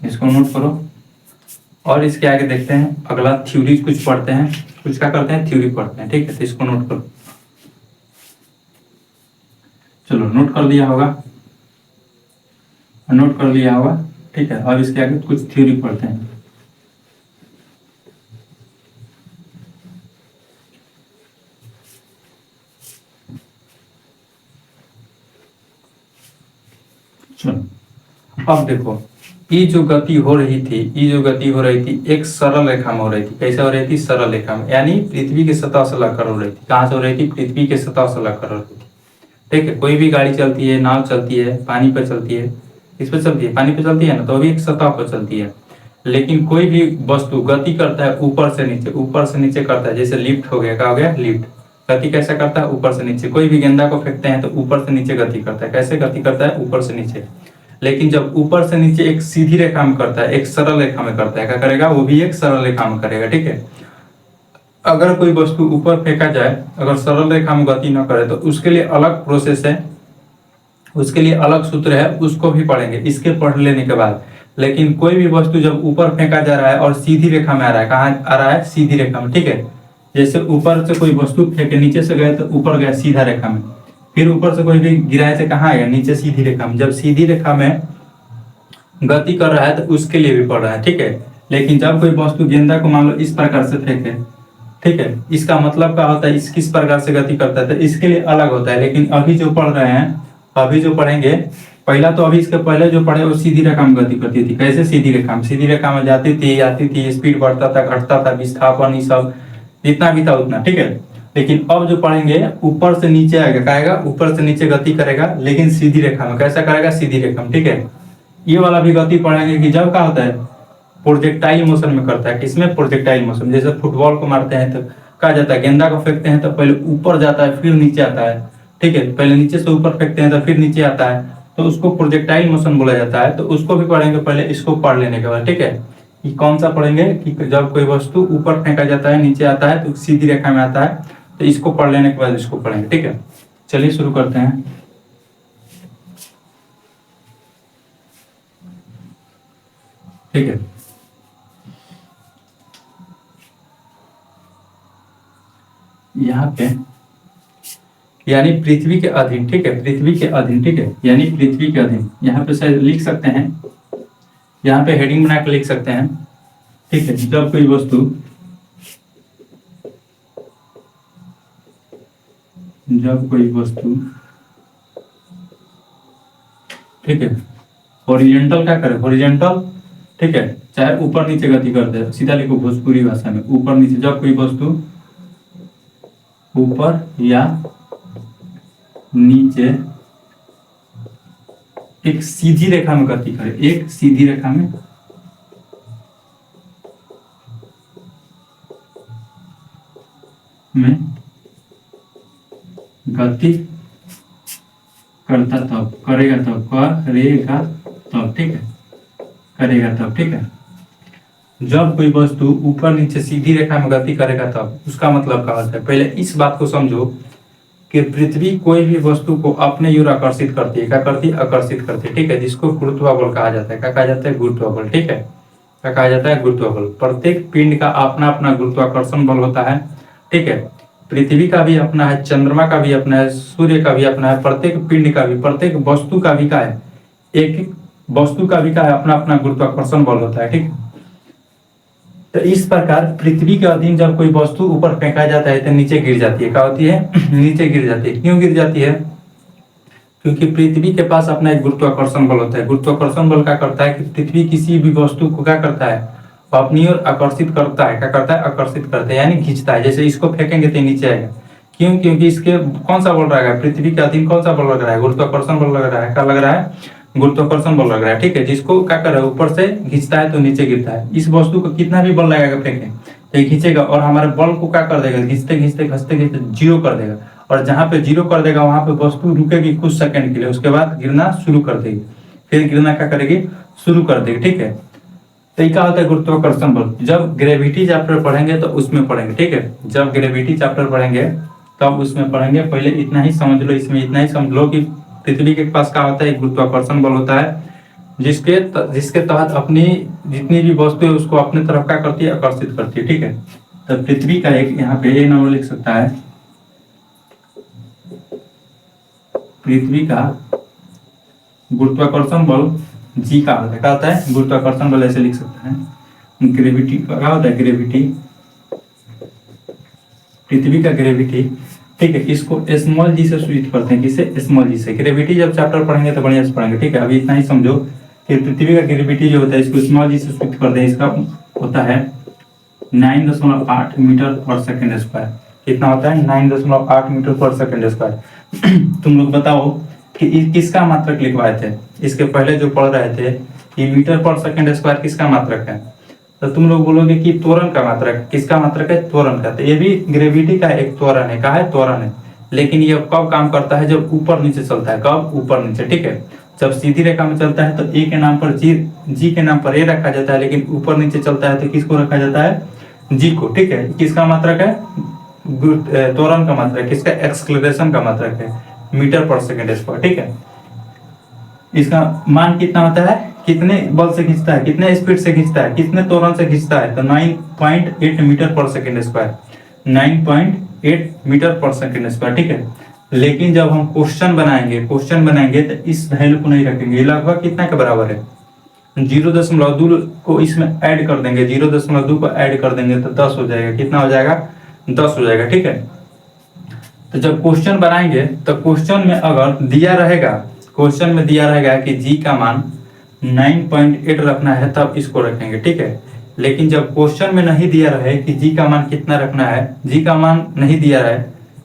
इसको नोट करो। और इसके आगे देखते हैं अगला थ्योरी कुछ पढ़ते हैं, कुछ क्या करते हैं थ्योरी पढ़ते हैं, ठीक है, तो इसको नोट करो, चलो नोट कर लिया होगा, नोट कर लिया होगा, ठीक है, अब इसके आगे कुछ थ्योरी पढ़ते हैं। चलो अब देखो, ये जो गति हो रही थी, ये जो गति हो रही थी एक सरल रेखा में हो रही थी, कैसे हो रही थी सरल रेखा में, यानी पृथ्वी की सतह से लगकर हो रही थी, कहां से हो रही थी पृथ्वी के सतह से लगकर हो रही थी, ठीक है, कोई भी गाड़ी चलती है, नाव चलती है, पानी पर चलती है, किस पर चलती है पानी पर चलती है ना, तो अभी एक सतह पर चलती है। लेकिन कोई भी वस्तु गति करता है ऊपर से नीचे, ऊपर से नीचे करता है, जैसे लिफ्ट हो गया, क्या हो गया लिफ्ट, गति कैसे करता है ऊपर से नीचे, कोई भी गेंदा को फेंकते हैं तो ऊपर से नीचे गति करता है, कैसे गति करता है ऊपर से नीचे। लेकिन जब ऊपर से नीचे एक सीधी रेखा में करता है, एक सरल रेखा में करता है, क्या करेगा वो भी एक सरल रेखा में करेगा, ठीक है। अगर कोई वस्तु ऊपर फेंका जाए, अगर सरल रेखा में गति न करे तो उसके लिए अलग प्रोसेस है, उसके लिए अलग सूत्र है, उसको भी पढ़ेंगे इसके पढ़ लेने के बाद। लेकिन कोई भी वस्तु जब ऊपर फेंका जा रहा है और सीधी रेखा में आ रहा है, कहाँ आ रहा है सीधी रेखा में, ठीक है, जैसे ऊपर से कोई वस्तु फेंके नीचे से गए तो ऊपर गया सीधा रेखा में, फिर ऊपर से कोई भी गिराए से कहाँ आएगा नीचे सीधी रेखा में, जब सीधी रेखा में गति कर रहा है तो उसके लिए भी पढ़ रहा है, ठीक है। लेकिन जब कोई वस्तु गेंदा को मान लो इस प्रकार से फेंके, ठीक है, इसका मतलब क्या होता है इस किस प्रकार से गति करता है, तो इसके लिए अलग होता है। लेकिन अभी जो पढ़ रहे हैं, अभी जो पढ़ेंगे पहला, तो अभी इसके पहले जो पढ़े वो सीधी रेखा में गति करती थी, कैसे सीधी रेखा में, सीधी रेखा में जाती थी आती थी, स्पीड बढ़ता था घटता था, विस्थापन ये सब जितना भी था उतना, ठीक है। लेकिन अब जो पढ़ेंगे ऊपर से नीचे आएगा, क्या आएगा ऊपर से नीचे गति करेगा, लेकिन सीधी रेखा में, कैसा करेगा सीधी रेखा में, ठीक है। ये वाला भी गति पढ़ेंगे कि जब क्या होता है प्रोजेक्टाइल मोशन में करता है, किसमें प्रोजेक्टाइल मोशन, जैसे फुटबॉल को मारते हैं तो कहा जाता है, गेंदा को फेंकते हैं तो पहले ऊपर जाता है फिर नीचे आता है, ठीक है, पहले नीचे से ऊपर फेंकते हैं तो फिर नीचे आता है, तो उसको प्रोजेक्टाइल मोशन बोला जाता है। तो उसको भी पढ़ेंगे पहले, इसको पढ़ लेने के बाद, ठीक है। ये कौन सा पढ़ेंगे कि जब कोई वस्तु ऊपर फेंका जाता है नीचे आता है तो सीधी रेखा में आता है, तो इसको पढ़ लेने के बाद इसको पढ़ेंगे, ठीक है। चलिए शुरू करते हैं, ठीक है। यहाँ पे यानी पृथ्वी के अधीन, ठीक है, पृथ्वी के अधीन, ठीक है, यानी पृथ्वी के अधीन, यहाँ पे शायद लिख सकते हैं, यहाँ पे हेडिंग बना के लिख सकते हैं, ठीक है। जब कोई वस्तु, जब कोई वस्तु, ठीक है, हॉरिजॉन्टल क्या करे, हॉरिजॉन्टल, ठीक है, चाहे ऊपर नीचे गति करते हैं, सीधा लिखो भोजपुरी भाषा में, ऊपर नीचे, जब कोई वस्तु ऊपर या नीचे एक सीधी रेखा में गति करे, एक सीधी रेखा में गति करता तब, करेगा तब, करेगा तब, ठीक है, करेगा तब, ठीक है। जब कोई वस्तु ऊपर नीचे सीधी रेखा में गति करेगा तब, उसका मतलब क्या होता है, पहले इस बात को समझो कि पृथ्वी कोई भी वस्तु को अपने ओर आकर्षित करती है, क्या करती है आकर्षित करती है, ठीक है, जिसको गुरुत्वाबल कहा जाता है, क्या कहा जाता है गुरुत्वाबल, ठीक है, क्या कहा जाता है गुरुत्वाबल। प्रत्येक पिंड का अपना अपना गुरुत्वाकर्षण बल होता है, ठीक है, पृथ्वी का भी अपना है, चंद्रमा का भी अपना है, सूर्य का भी अपना है, प्रत्येक पिंड का भी, प्रत्येक वस्तु का भी क्या है, एक एक वस्तु का भी क्या है अपना अपना गुरुत्वाकर्षण बल होता है, ठीक है। तो इस प्रकार पृथ्वी के अधीन जब कोई वस्तु ऊपर फेंका जाता है तो नीचे गिर जाती है, क्या होती है नीचे गिर जाती है। क्यों गिर जाती है, क्योंकि पृथ्वी के पास अपना एक गुरुत्वाकर्षण बल होता है। गुरुत्वाकर्षण बल क्या करता है कि पृथ्वी किसी भी वस्तु को क्या करता है अपनी ओर आकर्षित करता है, क्या करता है आकर्षित करता है, यानी खींचता है। जैसे इसको फेंकेंगे तो नीचे आएगा, क्यों, क्योंकि इसके कौन सा बल रहेगा, पृथ्वी के अधीन कौन सा बल लग रहा है, गुरुत्वाकर्षण बल लग रहा है, क्या लग रहा है गुरुत्वाकर्षण बल लग रहा है, ठीक है, जिसको क्या कर रहा है, ऊपर से खींचता है तो नीचे गिरता है। इस वस्तु को कितना भी बल लगाएगा फेंके तो ये खींचेगा और हमारे बल को क्या कर देगा, खींचते खींचते खींचते खींचते जीरो कर देगा। और जहां पे जीरो कर देगा वहां पे वस्तु रुकेगी कुछ सेकंड के लिए, उसके बाद गिरना शुरू कर देगी, फिर गिरना क्या करेगी, शुरू कर देगी, ठीक है। तो ये क्या होता है, गुरुत्वाकर्षण बल। जब ग्रेविटी चैप्टर पढ़ेंगे तो उसमें पढ़ेंगे, ठीक है, जब ग्रेविटी चैप्टर पढ़ेंगे तब उसमें पढ़ेंगे। पहले इतना ही समझ लो, इसमें इतना ही समझ लो कि पृथ्वी के पास क्या होता है, गुरुत्वाकर्षण बल होता है, जिसके तहत अपनी जितनी भी वस्तु है उसको अपने तरफ क्या करती है, आकर्षित करती है, ठीक है। तो पृथ्वी का एक यहाँ पे ये नंबर लिख सकता है, पृथ्वी का गुरुत्वाकर्षण बल जी का होता है, क्या होता है, गुरुत्वाकर्षण बल ऐसे लिख सकता है। ग्रेविटी का क्या होता है, ग्रेविटी, पृथ्वी का ग्रेविटी, ठीक है, इसको स्मॉल जी से सूचित करते हैं, किसे, स्मॉल जी से। ग्रेविटी जब चैप्टर पढ़ेंगे तो बढ़िया से पढ़ेंगे, ठीक है। अभी इतना ही समझो कि पृथ्वी का ग्रेविटी जो होता है इसको स्मॉल जी से सूचित करते हैं, इसका होता है 9.8 मीटर पर सेकेंड स्क्वायर। कितना होता है, 9.8 मीटर पर सेकेंड स्क्वायर। तुम लोग बताओ कि किसका मात्रक लिखवाए थे, इसके पहले जो पढ़ रहे थे कि मीटर पर सेकेंड स्क्वायर किसका मात्रक है, तो तुम लोग बोलोगे कि त्वरण का मात्रक, किसका मात्रक है, त्वरण का। तो ये भी ग्रेविटी का एक त्वरण है, कहा है, त्वरण है। लेकिन ये कब काम करता है, जब ऊपर नीचे चलता है, कब, ऊपर नीचे, ठीक है। जब सीधी रेखा में चलता है तो ए के नाम पर जी के नाम पर ए रखा जाता है, लेकिन ऊपर नीचे चलता है तो किसको रखा जाता है, जी को, ठीक है। किसका मात्रक है, त्वरण का मात्रक, किसका, एक्सलेरेशन का मात्रक है, मीटर पर सेकेंड स्क्वायर, ठीक है। इसका मान कितना होता है, कितने बल से खींचता है, कितने स्पीड से खींचता है, कितने त्वरण से खींचता है, तो 9.8 मीटर पर सेकेंड स्क्वायर, 9.8 मीटर पर सेकेंड स्क्वायर, ठीक है। लेकिन जब हम क्वेश्चन बनाएंगे तो इस वैल्यू को नहीं रखेंगे। ये लगभग कितना के बराबर है, 0.2 को इसमें ऐड कर देंगे, 0.2 को ऐड कर देंगे तो 10 हो जाएगा। कितना हो जाएगा, 10 हो जाएगा, ठीक है। तो जब क्वेश्चन बनाएंगे तो क्वेश्चन में अगर दिया रहेगा, क्वेश्चन में दिया रहेगा कि जी का मान 9.8 रखना है तब इसको रखेंगे, ठीक है। लेकिन जब क्वेश्चन में नहीं दिया रहे कि जी का मान कितना रखना है, जी का मान नहीं दिया रहे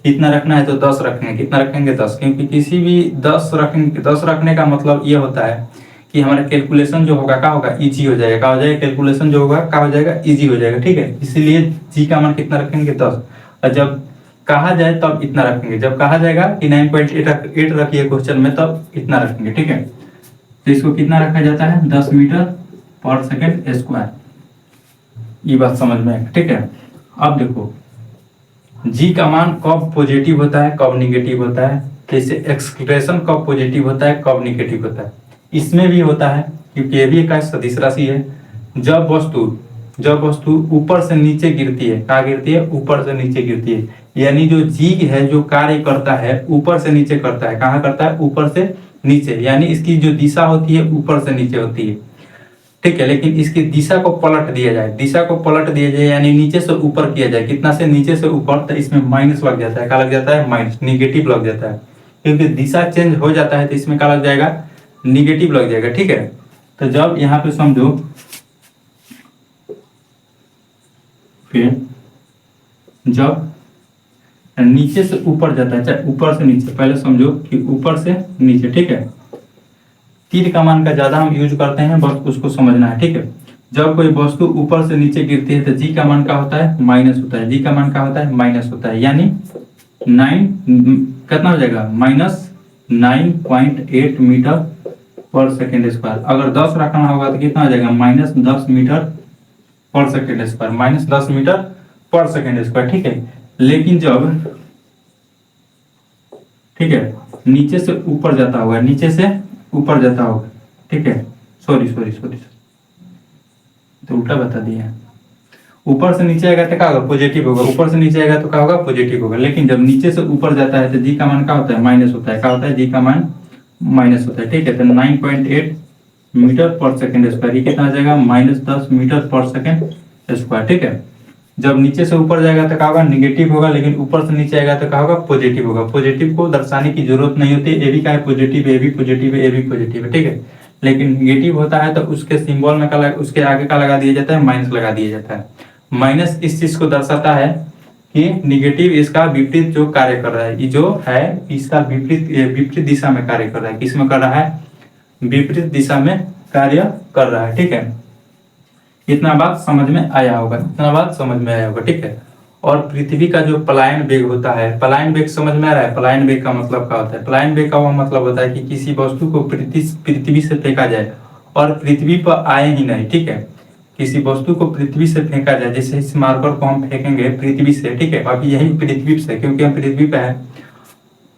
कितना रखना है, तो 10 रखेंगे। कितना रखेंगे, 10, क्योंकि किसी भी 10 रखेंगे, 10 रखने का मतलब ये होता है कि हमारा कैलकुलेशन जो होगा क्या होगा, इजी हो जाएगा, क्या हो जाएगा, कैलकुलेशन जो होगा क्या हो जाएगा, इजी हो जाएगा, ठीक है। इसीलिए जी का मान कितना रखेंगे, 10। और जब कहा जाए तब इतना रखेंगे, जब कहा जाएगा कि 9.8 रखिए क्वेश्चन में तब इतना रखेंगे, ठीक है। तो इसको कितना रखा जाता है, 10 मीटर पर सेकेंड स्क्वायर। ये बात समझ में है, ठीक है। अब देखो जी का मान कब पॉजिटिव होता है, कब निगेटिव होता है, जैसे एक्सप्रेशन कब पॉजिटिव होता है, कब निगेटिव होता है, इसमें भी होता है, क्योंकि ये भी एक सदिश राशि है। जब वस्तु ऊपर से नीचे गिरती है, कहाँ गिरती है, ऊपर से नीचे गिरती है, यानी जो जी है जो कार्य करता है ऊपर से नीचे करता है, कहाँ करता है, ऊपर से नीचे, यानी इसकी जो दिशा होती है ऊपर से नीचे होती है, ठीक है। लेकिन इसकी दिशा को पलट दिया जाए, यानी नीचे से ऊपर किया जाए, कितना से, नीचे से ऊपर, तो इसमें माइनस लग जाता है, क्या लग जाता है, माइनस, निगेटिव लग जाता है, क्योंकि दिशा चेंज हो जाता है तो इसमें क्या लग जाएगा, निगेटिव लग जाएगा, ठीक है। तो जब यहाँ पे समझो, फिर जब नीचे से ऊपर जाता है, चाहे ऊपर से नीचे, पहले समझो कि ऊपर से नीचे, ठीक है। तीर का मान का ज्यादा हम यूज करते हैं, बस उसको समझना है, ठीक है। जब कोई वस्तु ऊपर से नीचे गिरती है तो जी का मान क्या होता है, माइनस होता है, जी का मान क्या होता है, माइनस होता है, यानी 9 कितना हो जाएगा, माइनस 9.8 मीटर पर सेकेंड स्क्वायर। अगर 10 रखना होगा तो कितना हो जाएगा, माइनस 10 मीटर पर सेकेंड स्क्वायर, माइनस 10 मीटर पर सेकेंड स्क्वायर, ठीक है। लेकिन जब, ठीक है, नीचे से ऊपर जाता होगा, ठीक है, सॉरी तो उल्टा बता दिया, ऊपर से नीचे आएगा तो क्या होगा, पॉजिटिव होगा, ऊपर से नीचे आएगा तो क्या होगा, पॉजिटिव होगा। लेकिन जब नीचे से ऊपर जाता है तो जी का मान क्या होता है, माइनस होता है, क्या होता है, जी का मान माइनस होता है, ठीक है। तो 9.8 मीटर पर सेकेंड स्क्वायर, ये कितना आ जाएगा, माइनस 10 मीटर पर सेकेंड स्क्वायर, ठीक है। जब नीचे से ऊपर जाएगा तो क्या होगा, निगेटिव होगा, लेकिन ऊपर से नीचे आएगा तो क्या होगा, पॉजिटिव होगा। पॉजिटिव को दर्शाने की जरूरत नहीं होती, ए भी का है पॉजिटिव, ए भी पॉजिटिव है, ए भी पॉजिटिव है, ठीक है। लेकिन निगेटिव होता है तो उसके सिंबल में उसके आगे का लगा दिया जाता है, माइनस लगा दिया जाता है। माइनस इस चीज को दर्शाता है कि निगेटिव इसका विपरीत जो कार्य कर रहा है, ये जो है इसका विपरीत दिशा में कार्य कर रहा है। किस में कर रहा है, विपरीत दिशा में कार्य कर रहा है, ठीक है। इतना बात समझ में आया होगा, इतना बात समझ में आया होगा, ठीक है। और पृथ्वी का जो पलायन वेग होता है, पलायन वेग समझ में आ रहा है? पलायन वेग का मतलब क्या होता है? पलायन वेग का वो मतलब होता है कि किसी वस्तु को पृथ्वी से फेंका जाए और पृथ्वी पर आए ही नहीं, ठीक है। किसी वस्तु को पृथ्वी से फेंका जाए, जैसे इस मार्कर को हम फेंकेंगे पृथ्वी से, ठीक है, अभी यही पृथ्वी से, क्योंकि हम पृथ्वी पे है,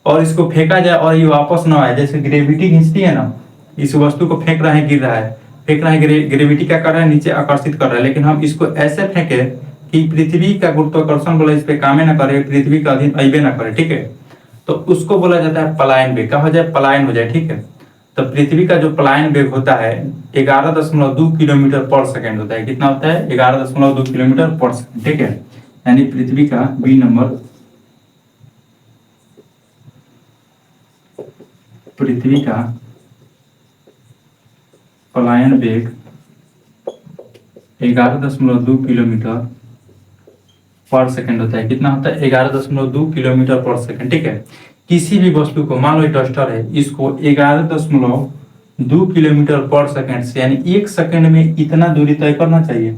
और इसको फेंका जाए और ये वापस ना आए, जैसे ग्रेविटी खींचती है ना, इस वस्तु को फेंक रहे हैं, गिर रहा है, फेंक रहे हैं, ग्रेविटी क्या कर रहा है? नीचे आकर्षित कर रहा है। लेकिन हम इसको ऐसे फेंके कि पृथ्वी का गुरुत्वाकर्षण बोला इस पे कामे ना करे, पृथ्वी का अधीन अइबे ना करे, ठीक है। तो उसको बोला जाता है पलायन वेग। क्या हो जाए? पलायन हो जाए, ठीक है। तो पृथ्वी का जो पलायन वेग होता है 11.2 किलोमीटर पर सेकेंड होता है। कितना होता है? 11.2 किलोमीटर पर सेकेंड, ठीक है। यानी पृथ्वी का बी नंबर, पृथ्वी का पलायन वेग 11.2 किलोमीटर पर सेकंड होता है। कितना होता है? 11.2 किलोमीटर पर सेकंड, ठीक है। किसी भी वस्तु को, मान लो डस्टर है, इसको 11.2 किलोमीटर पर सेकंड से, यानी 1 सेकंड में इतना दूरी तय करना चाहिए।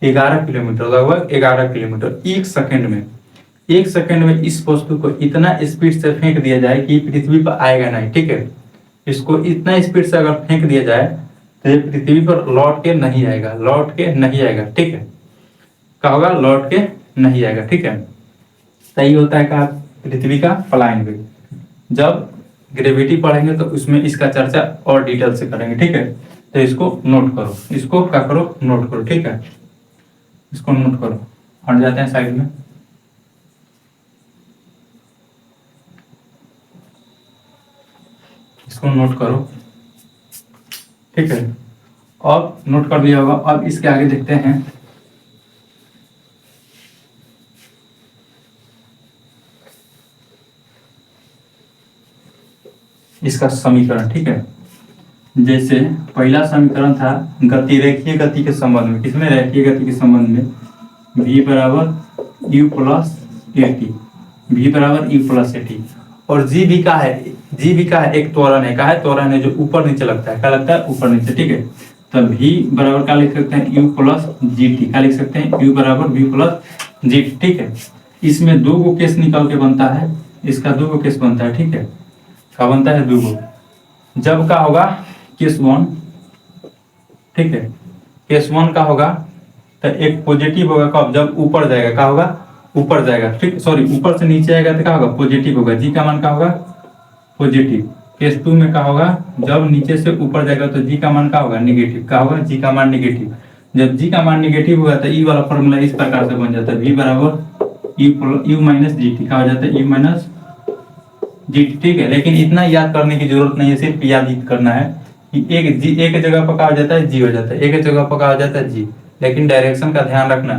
11 किलोमीटर, लगभग 11 किलोमीटर 1 सेकंड में। 1 सेकंड में इस वस्तु को इतना स्पीड से फेंक दिया जाए कि पृथ्वी पर आएगा नहीं, ठीक है। इसको इतना स्पीड से अगर फेंक दिया जाए तो ये पृथ्वी पर लौट के नहीं आएगा, लौट के नहीं आएगा, ठीक है। क्या होगा? लौट के नहीं आएगा, ठीक है। सही होता है क्या? पृथ्वी का पलायन वेग। जब ग्रेविटी पढ़ेंगे तो उसमें इसका चर्चा और डिटेल से करेंगे, ठीक है। तो इसको नोट करो, इसको क्या करो? नोट करो, ठीक है। इसको नोट करो। हट जाते हैं साइड में। इसको नोट करो, ठीक है। अब नोट कर दिया होगा। अब इसके आगे देखते हैं। इसका समीकरण, ठीक है। जैसे पहला समीकरण था गति, रेखीय गति के संबंध में। किसमें? रेखीय गति के संबंध में। v बराबर u plus A T, v बराबर u प्लस ए टी। और g भी का है? g भी का है? एक त्वरण है। का है? त्वरण है, जो ऊपर नीचे लगता है। क्या लगता है? ऊपर नीचे, ठीक है। तो v बराबर क्या लिख सकते हैं? u plus G T. क्या लिख सकते हैं? u बराबर v प्लस जी टी, ठीक है। इसमें दो गो केस निकल के बनता है, इसका दो गो केस बनता है, ठीक है। क्या बनता है? दो गो। जब का होगा केस वन, ठीक है। केस वन का होगा तो एक पॉजिटिव होगा कब? जब ऊपर जाएगा। क्या होगा? ऊपर जाएगा, ठीक, सॉरी, ऊपर से नीचे आएगा तो क्या होगा? पॉजिटिव होगा। जी का मान क्या होगा? पॉजिटिव। केस टू में क्या होगा? जब नीचे से ऊपर जाएगा तो जी का मान क्या होगा? निगेटिव। क्या होगा? जी का मान निगेटिव। जब जी का मान निगेटिव होगा तो ई वाला फॉर्मूला इस प्रकार से बन जाता है, v बराबर यू माइनस जी टी। क्या हो जाता है? यू माइनस जी, ठीक है। लेकिन इतना याद करने की जरूरत नहीं है, सिर्फ याद करना है कि एक जी एक जगह पर क्या हो जाता है? जी हो जाता है, एक जगह पर क्या हो जाता है? जी। लेकिन डायरेक्शन का ध्यान रखना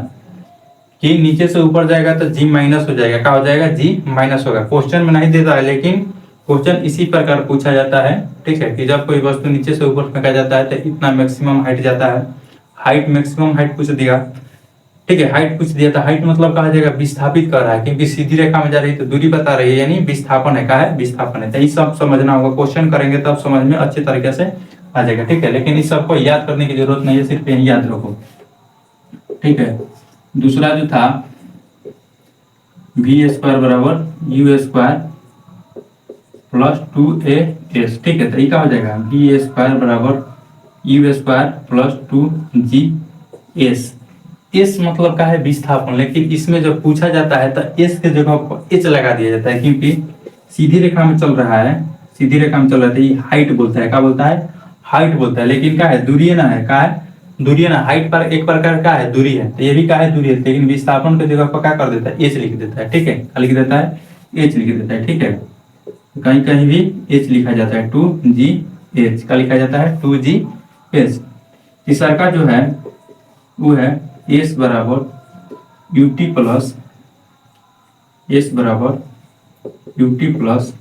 कि नीचे से ऊपर जाएगा तो जी माइनस हो जाएगा। क्या हो जाएगा? जी माइनस होगा। क्वेश्चन में नहीं देता है, लेकिन क्वेश्चन इसी प्रकार पूछा जाता है, ठीक है, कि जब कोई वस्तु नीचे से ऊपर फेंका जाता है तो इतना मैक्सिमम हाइट जाता है। हाइट, मैक्सिमम हाइट पूछ दिया, ठीक है। हाइट पूछ दिया तो हाइट मतलब कहा जाएगा? विस्थापित कर रहा है, क्योंकि सीधी रेखा में जा रही है तो दूरी बता रही है, यानी विस्थापन है। क्या है? विस्थापन है। तो ये सब समझना होगा, क्वेश्चन करेंगे तब समझ में अच्छे तरीके से आ जाएगा, ठीक है। लेकिन इस सबको याद करने की जरूरत नहीं है, सिर्फ यही याद रखो, ठीक है। दूसरा जो था वी स्क्वायर बराबर you square plus 2a s, ठीक है। तो ये क्या हो जाएगा? वी स्क्वायर बराबर you square plus 2g s। S मतलब का है? विस्थापन। लेकिन इसमें जब पूछा जाता है तो एस के जगह पर एच लगा दिया जाता है, क्योंकि सीधी रेखा में चल रहा है, सीधी रेखा में चल रहा है तो ये हाइट बोलता है। क्या बोलता है? हाइट बोलता है। लेकिन क्या है? दूरी है ना, है क्या है? दूरी है ना। हाइट पर एक प्रकार का है, दूरी है, तो ये भी क्या है? दूरी है। लेकिन विस्थापन की जगह पर क्या कर देता है? एच लिख देता है, ठीक है। क्या लिख देता है? एच लिख देता है, ठीक है। कहीं कहीं भी एच लिखा जाता है, 2g h। क्या लिखा जाता है? 2g h। तीसरा का जो है वो है एस बराबर यू टी प्लस, एस बराबर U T plus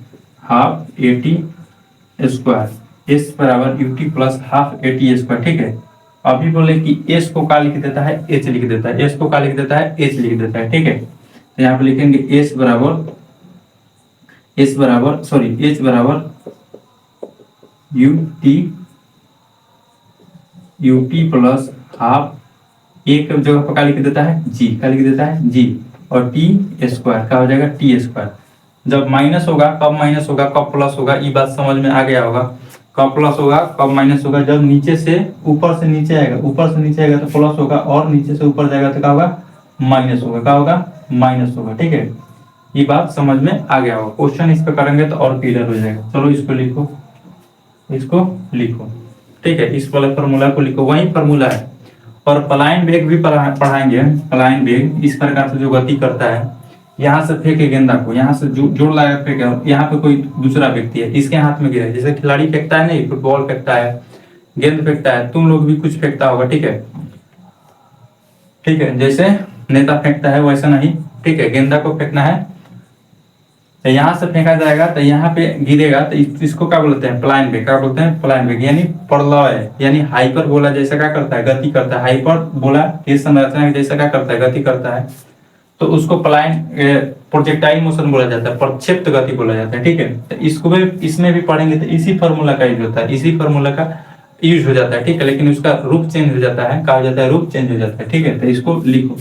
half A T square. S बराबर U T plus half A T square, ठीक है। अभी बोले कि एस को क्या लिख देता है? एच लिख देता है। एस को क्या लिख देता है? एच लिख देता है, ठीक है। तो यहाँ पे लिखेंगे एस बराबर सॉरी एच बराबर यू टी प्लस हाफ एक जगह पर क्या लिख देता है जी, क्या लिख देता है जी, और टी स्क्वायर क्या हो जाएगा टी स्क्वायर। जब माइनस होगा कब माइनस होगा कब प्लस होगा, ये बात समझ में आ गया होगा। कब प्लस होगा कब माइनस होगा, जब नीचे से ऊपर से नीचे आएगा, ऊपर से नीचे आएगा तो प्लस होगा, और नीचे से ऊपर जाएगा तो क्या होगा माइनस होगा, क्या होगा माइनस होगा। ठीक है, ये बात समझ में आ गया होगा। क्वेश्चन इस पे करेंगे तो और क्लियर हो जाएगा। चलो इसको लिखो, इसको लिखो। ठीक है, इस वाले फॉर्मूला को लिखो, वही फॉर्मूला है। और पलायन वेग भी पढ़ाएंगे। पलायन वेग इस प्रकार से जो गति करता है, यहाँ से फेंके गेंदा को, यहाँ से जोड़ लगा फेंके, यहाँ पे कोई दूसरा व्यक्ति है, इसके हाथ में गिरा, जैसे खिलाड़ी फेंकता है नहीं, फुटबॉल फेंकता है, गेंद फेंकता है, तुम लोग भी कुछ फेंकता होगा। ठीक है, ठीक है, जैसे नेता फेंकता है वैसा नहीं। ठीक है, गेंदा को फेंकना है तो यहाँ से फेंका जाएगा तो यहाँ पे गिरेगा, तो इसको क्या बोलते हैं पलायन वेग, क्या बोलते हैं पलायन वेग, यानी प्रलय, यानी हाइपर बोला जैसा क्या करता है गति करता है, हाइपर बोला इस संरचना जैसा क्या करता है गति करता है, तो उसको पलायन प्रोजेक्टाइल मोशन बोला जाता है, प्रक्षेप्त गति बोला जाता है। ठीक है, तो इसको भी इसमें भी पढ़ेंगे तो इसी फॉर्मूला का यूज होता है, इसी फॉर्मूला का यूज हो जाता है। ठीक है, लेकिन उसका रूप चेंज हो जाता है, कहा जाता है रूप चेंज हो जाता है। ठीक है, तो इसको लिखो,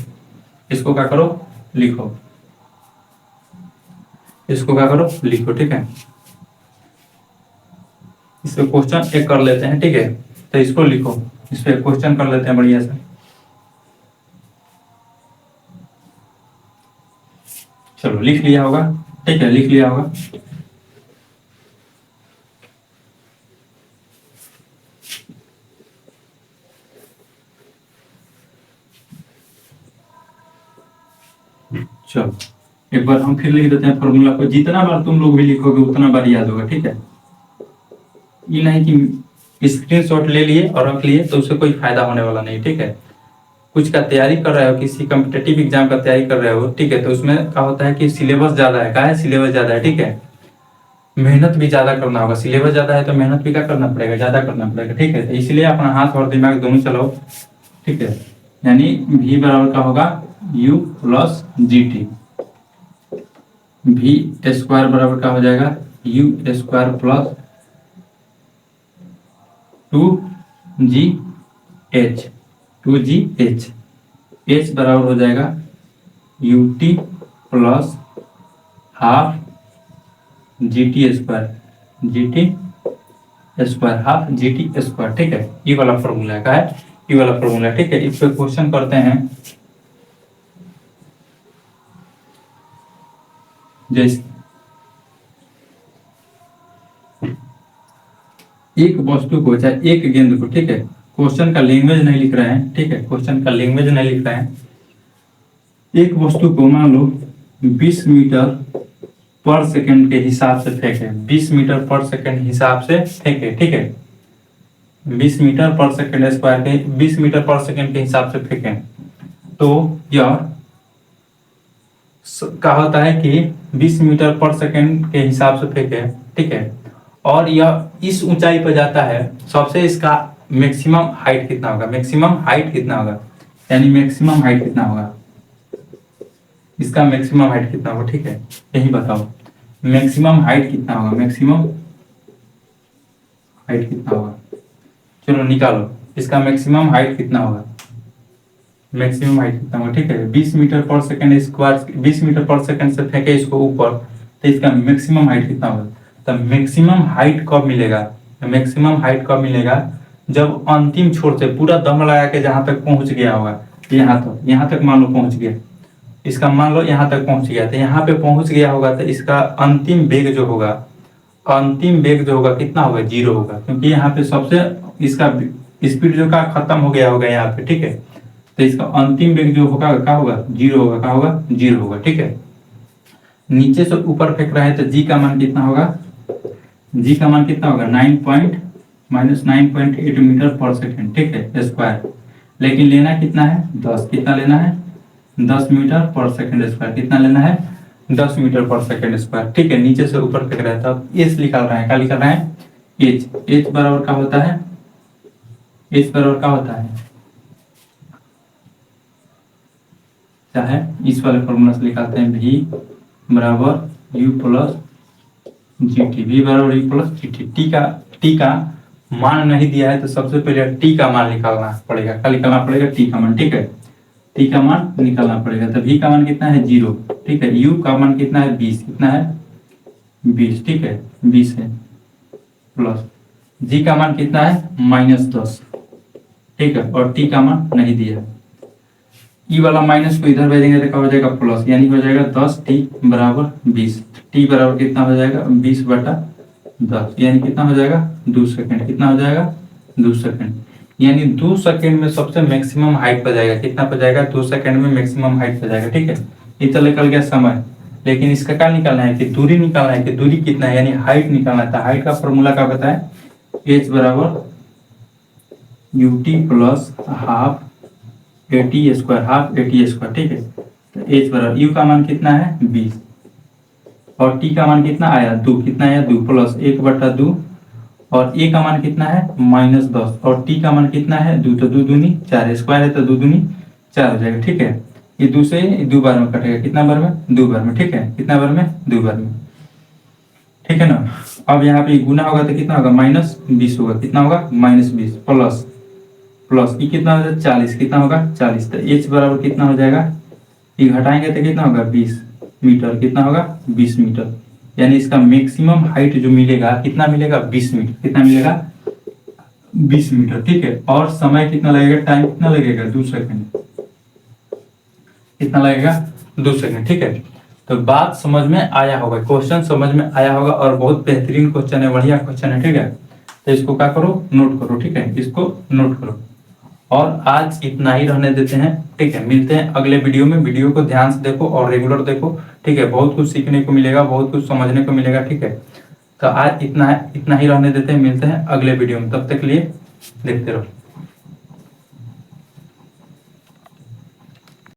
इसको क्या करो लिखो, इसको क्या करो लिखो। ठीक है, इस पे क्वेश्चन एक कर लेते हैं। ठीक है, तो इसको लिखो, इस पे क्वेश्चन कर लेते हैं बढ़िया से। चलो लिख लिया होगा। ठीक है, लिख लिया होगा। चलो एक बार हम फिर लिख देते हैं फॉर्मूला को, जितना बार तुम लोग भी लिखोगे उतना बार याद होगा। ठीक है, ये नहीं कि स्क्रीनशॉट ले लिए और रख लिए तो उससे कोई फायदा होने वाला नहीं। ठीक है, कुछ का तैयारी कर रहे हो, किसी कॉम्पिटेटिव एग्जाम का तैयारी कर रहे हो, ठीक है, तो उसमें क्या होता है कि सिलेबस ज्यादा है, क्या है सिलेबस ज्यादा है। ठीक है, मेहनत भी ज्यादा करना होगा, सिलेबस ज्यादा है तो मेहनत भी क्या करना पड़ेगा, ज्यादा करना पड़ेगा। ठीक है, तो इसलिए अपना हाथ और दिमाग दोनों चलाओ। ठीक है, यानी v बराबर का होगा u plus G T, V square बराबर का हो जाएगा u square plus 2gh, 2gh, h बराबर हो जाएगा ut plus half G T square, G T square half G T square. ठीक है, ये वाला फॉर्मूला का है, ये वाला फॉर्मूला। ठीक है, इस पे क्वेश्चन करते हैं। जैसे एक वस्तु को चाहे एक गेंद को, ठीक है, क्वेश्चन का लैंग्वेज नहीं लिख रहे हैं। ठीक है, क्वेश्चन का लैंग्वेज नहीं लिख रहे हैं। एक वस्तु को मान लो 20 मीटर पर सेकंड के हिसाब से फेंके, 20 मीटर पर सेकंड हिसाब से फेंके। ठीक है, 20 मीटर पर सेकंड स्क्वायर के 20 मीटर पर सेकंड के हिसाब से फेंके, तो यह कहा होता है कि 20 मीटर पर सेकंड के हिसाब से फेंके। ठीक है, और यह इस ऊंचाई पर जाता है, सबसे इसका मैक्सिमम हाइट कितना होगा, मैक्सिमम हाइट कितना होगा, यानी मैक्सिमम हाइट कितना होगा, इसका मैक्सिमम हाइट कितना होगा। ठीक है, यही बताओ मैक्सिमम हाइट कितना होगा, मैक्सिमम हाइट कितना होगा। चलो निकालो, इसका मैक्सिमम हाइट कितना होगा, मैक्सिमम हाइट कितना होगा। ठीक है, 20 मीटर पर सेकंड स्क्वायर, 20 मीटर पर सेकंड से फेंके इसको ऊपर, तो इसका मैक्सिमम हाइट कितना होगा। तो मैक्सिमम हाइट कब मिलेगा, मैक्सिमम हाइट कब मिलेगा, जब अंतिम छोर से पूरा दम लगा के जहां तक पहुंच गया होगा, यहाँ तक मान लो पहुंच गया, इसका मान लो यहाँ तक पहुंच गया, तो यहाँ पे पहुंच गया होगा, तो इसका अंतिम वेग जो होगा, अंतिम वेग जो होगा कितना होगा, 0 होगा, क्योंकि यहाँ पे सबसे इसका स्पीड जो का खत्म हो गया होगा यहाँ पे। ठीक है, तो इसका अंतिम वेग जो होगा क्या होगा, 0 होगा, क्या होगा 0 होगा। ठीक है, नीचे से ऊपर फेंक रहा है तो जी का मान कितना होगा, जी का मान कितना होगा 9.8 मीटर पर सेकंड। ठीक है, स्क्वायर, लेकिन लेना कितना है 10, कितना लेना है 10 मीटर पर सेकंड स्क्वायर, कितना लेना है 10 मीटर पर सेकंड स्क्वायर। ठीक है, नीचे से ऊपर फेंक रहा है, तब एच निकाल रहे हैं, क्या निकाल रहे हैं एच, एच बराबर का होता है, एच बराबर का होता है, क्या है, इस वाले फॉर्मूला से निकालते हैं, v बराबर u plus G T, we बराबर u प्लस जी टी, टी का टी का मान नहीं दिया है तो सबसे पहले टी का मान निकालना पड़ेगा। क्या निकालना पड़ेगा? टी का मान। ठीक है, टी का मान निकालना पड़ेगा। तो v का मान कितना है? 0। ठीक है, u का मान कितना है? 20। कितना है? 20। ठीक है, 20 है। प्लस g का मान कितना है? -10। ठीक है, और t का मान नहीं दिया। ई वाला माइनस को इधर भेजेंगे तो क्या हो जाएगा? प्लस, यानी हो जाएगा 10t बराबर 20। t बराबर कितना हो जाएगा? 20/10, यानी कितना हो जाएगा? 2 सेकंड। कितना हो जाएगा? 2 सेकंड। यानी 2 सेकंड में सबसे मैक्सिमम हाइट पर जाएगा। कितना पर जाएगा? 2 सेकंड में मैक्सिमम हाइट पर जाएगा। ठीक है, इतना निकल गया समय। लेकिन इसका क्या निकालना है कि दूरी निकालना है कि दूरी कितना है, यानी हाइट निकालना है। तो हाइट का फॉर्मूला क्या बताएं? h बराबर ut plus half AT², half AT²। ठीक है, तो h बराबर u का मान कितना है? 20 और t का मान कितना आया? 2। कितना आया? 2 प्लस 1/2 और a का मान कितना है? -10 और t का मान कितना है? 2। तो 2 दूनी 4, स्क्वायर है तो 2 दूनी 4 हो जाएगा। ठीक है, ये 2 से 2 बार में कटेगा। कितना बार में? 2 बार में। ठीक है, कितना बार में? 2 बार में। ठीक है ना। अब यहाँ पे गुना होगा तो कितना होगा? -20 होगा। कितना होगा? -20 प्लस ये कितना हो जाएगा? 40। कितना होगा? 40। तो h बराबर कितना हो जाएगा? ये घटाएंगे तो कितना होगा? 20 मीटर। कितना होगा? 20 मीटर। यानी इसका मैक्सिमम हाइट जो मिलेगा कितना मिलेगा? 20 मीटर। कितना मिलेगा? 20 मीटर। ठीक है, और समय कितना लगेगा? टाइम कितना लगेगा? 2 सेकंड। कितना लगेगा? 2 सेकंड। ठीक है, तो बात समझ में आया होगा, क्वेश्चन समझ में आया होगा और बहुत बेहतरीन क्वेश्चन है, बढ़िया क्वेश्चन है। ठीक है, तो इसको क्या करो? नोट करो। ठीक है, इसको नोट करो। और आज इतना ही रहने देते हैं। ठीक है, मिलते हैं अगले वीडियो में। वीडियो को ध्यान से देखो और रेगुलर देखो। ठीक है, बहुत कुछ सीखने को मिलेगा, बहुत कुछ समझने को मिलेगा। ठीक है, तो आज इतना ही रहने देते हैं। मिलते हैं अगले वीडियो में, तब तक के लिए देखते रहो।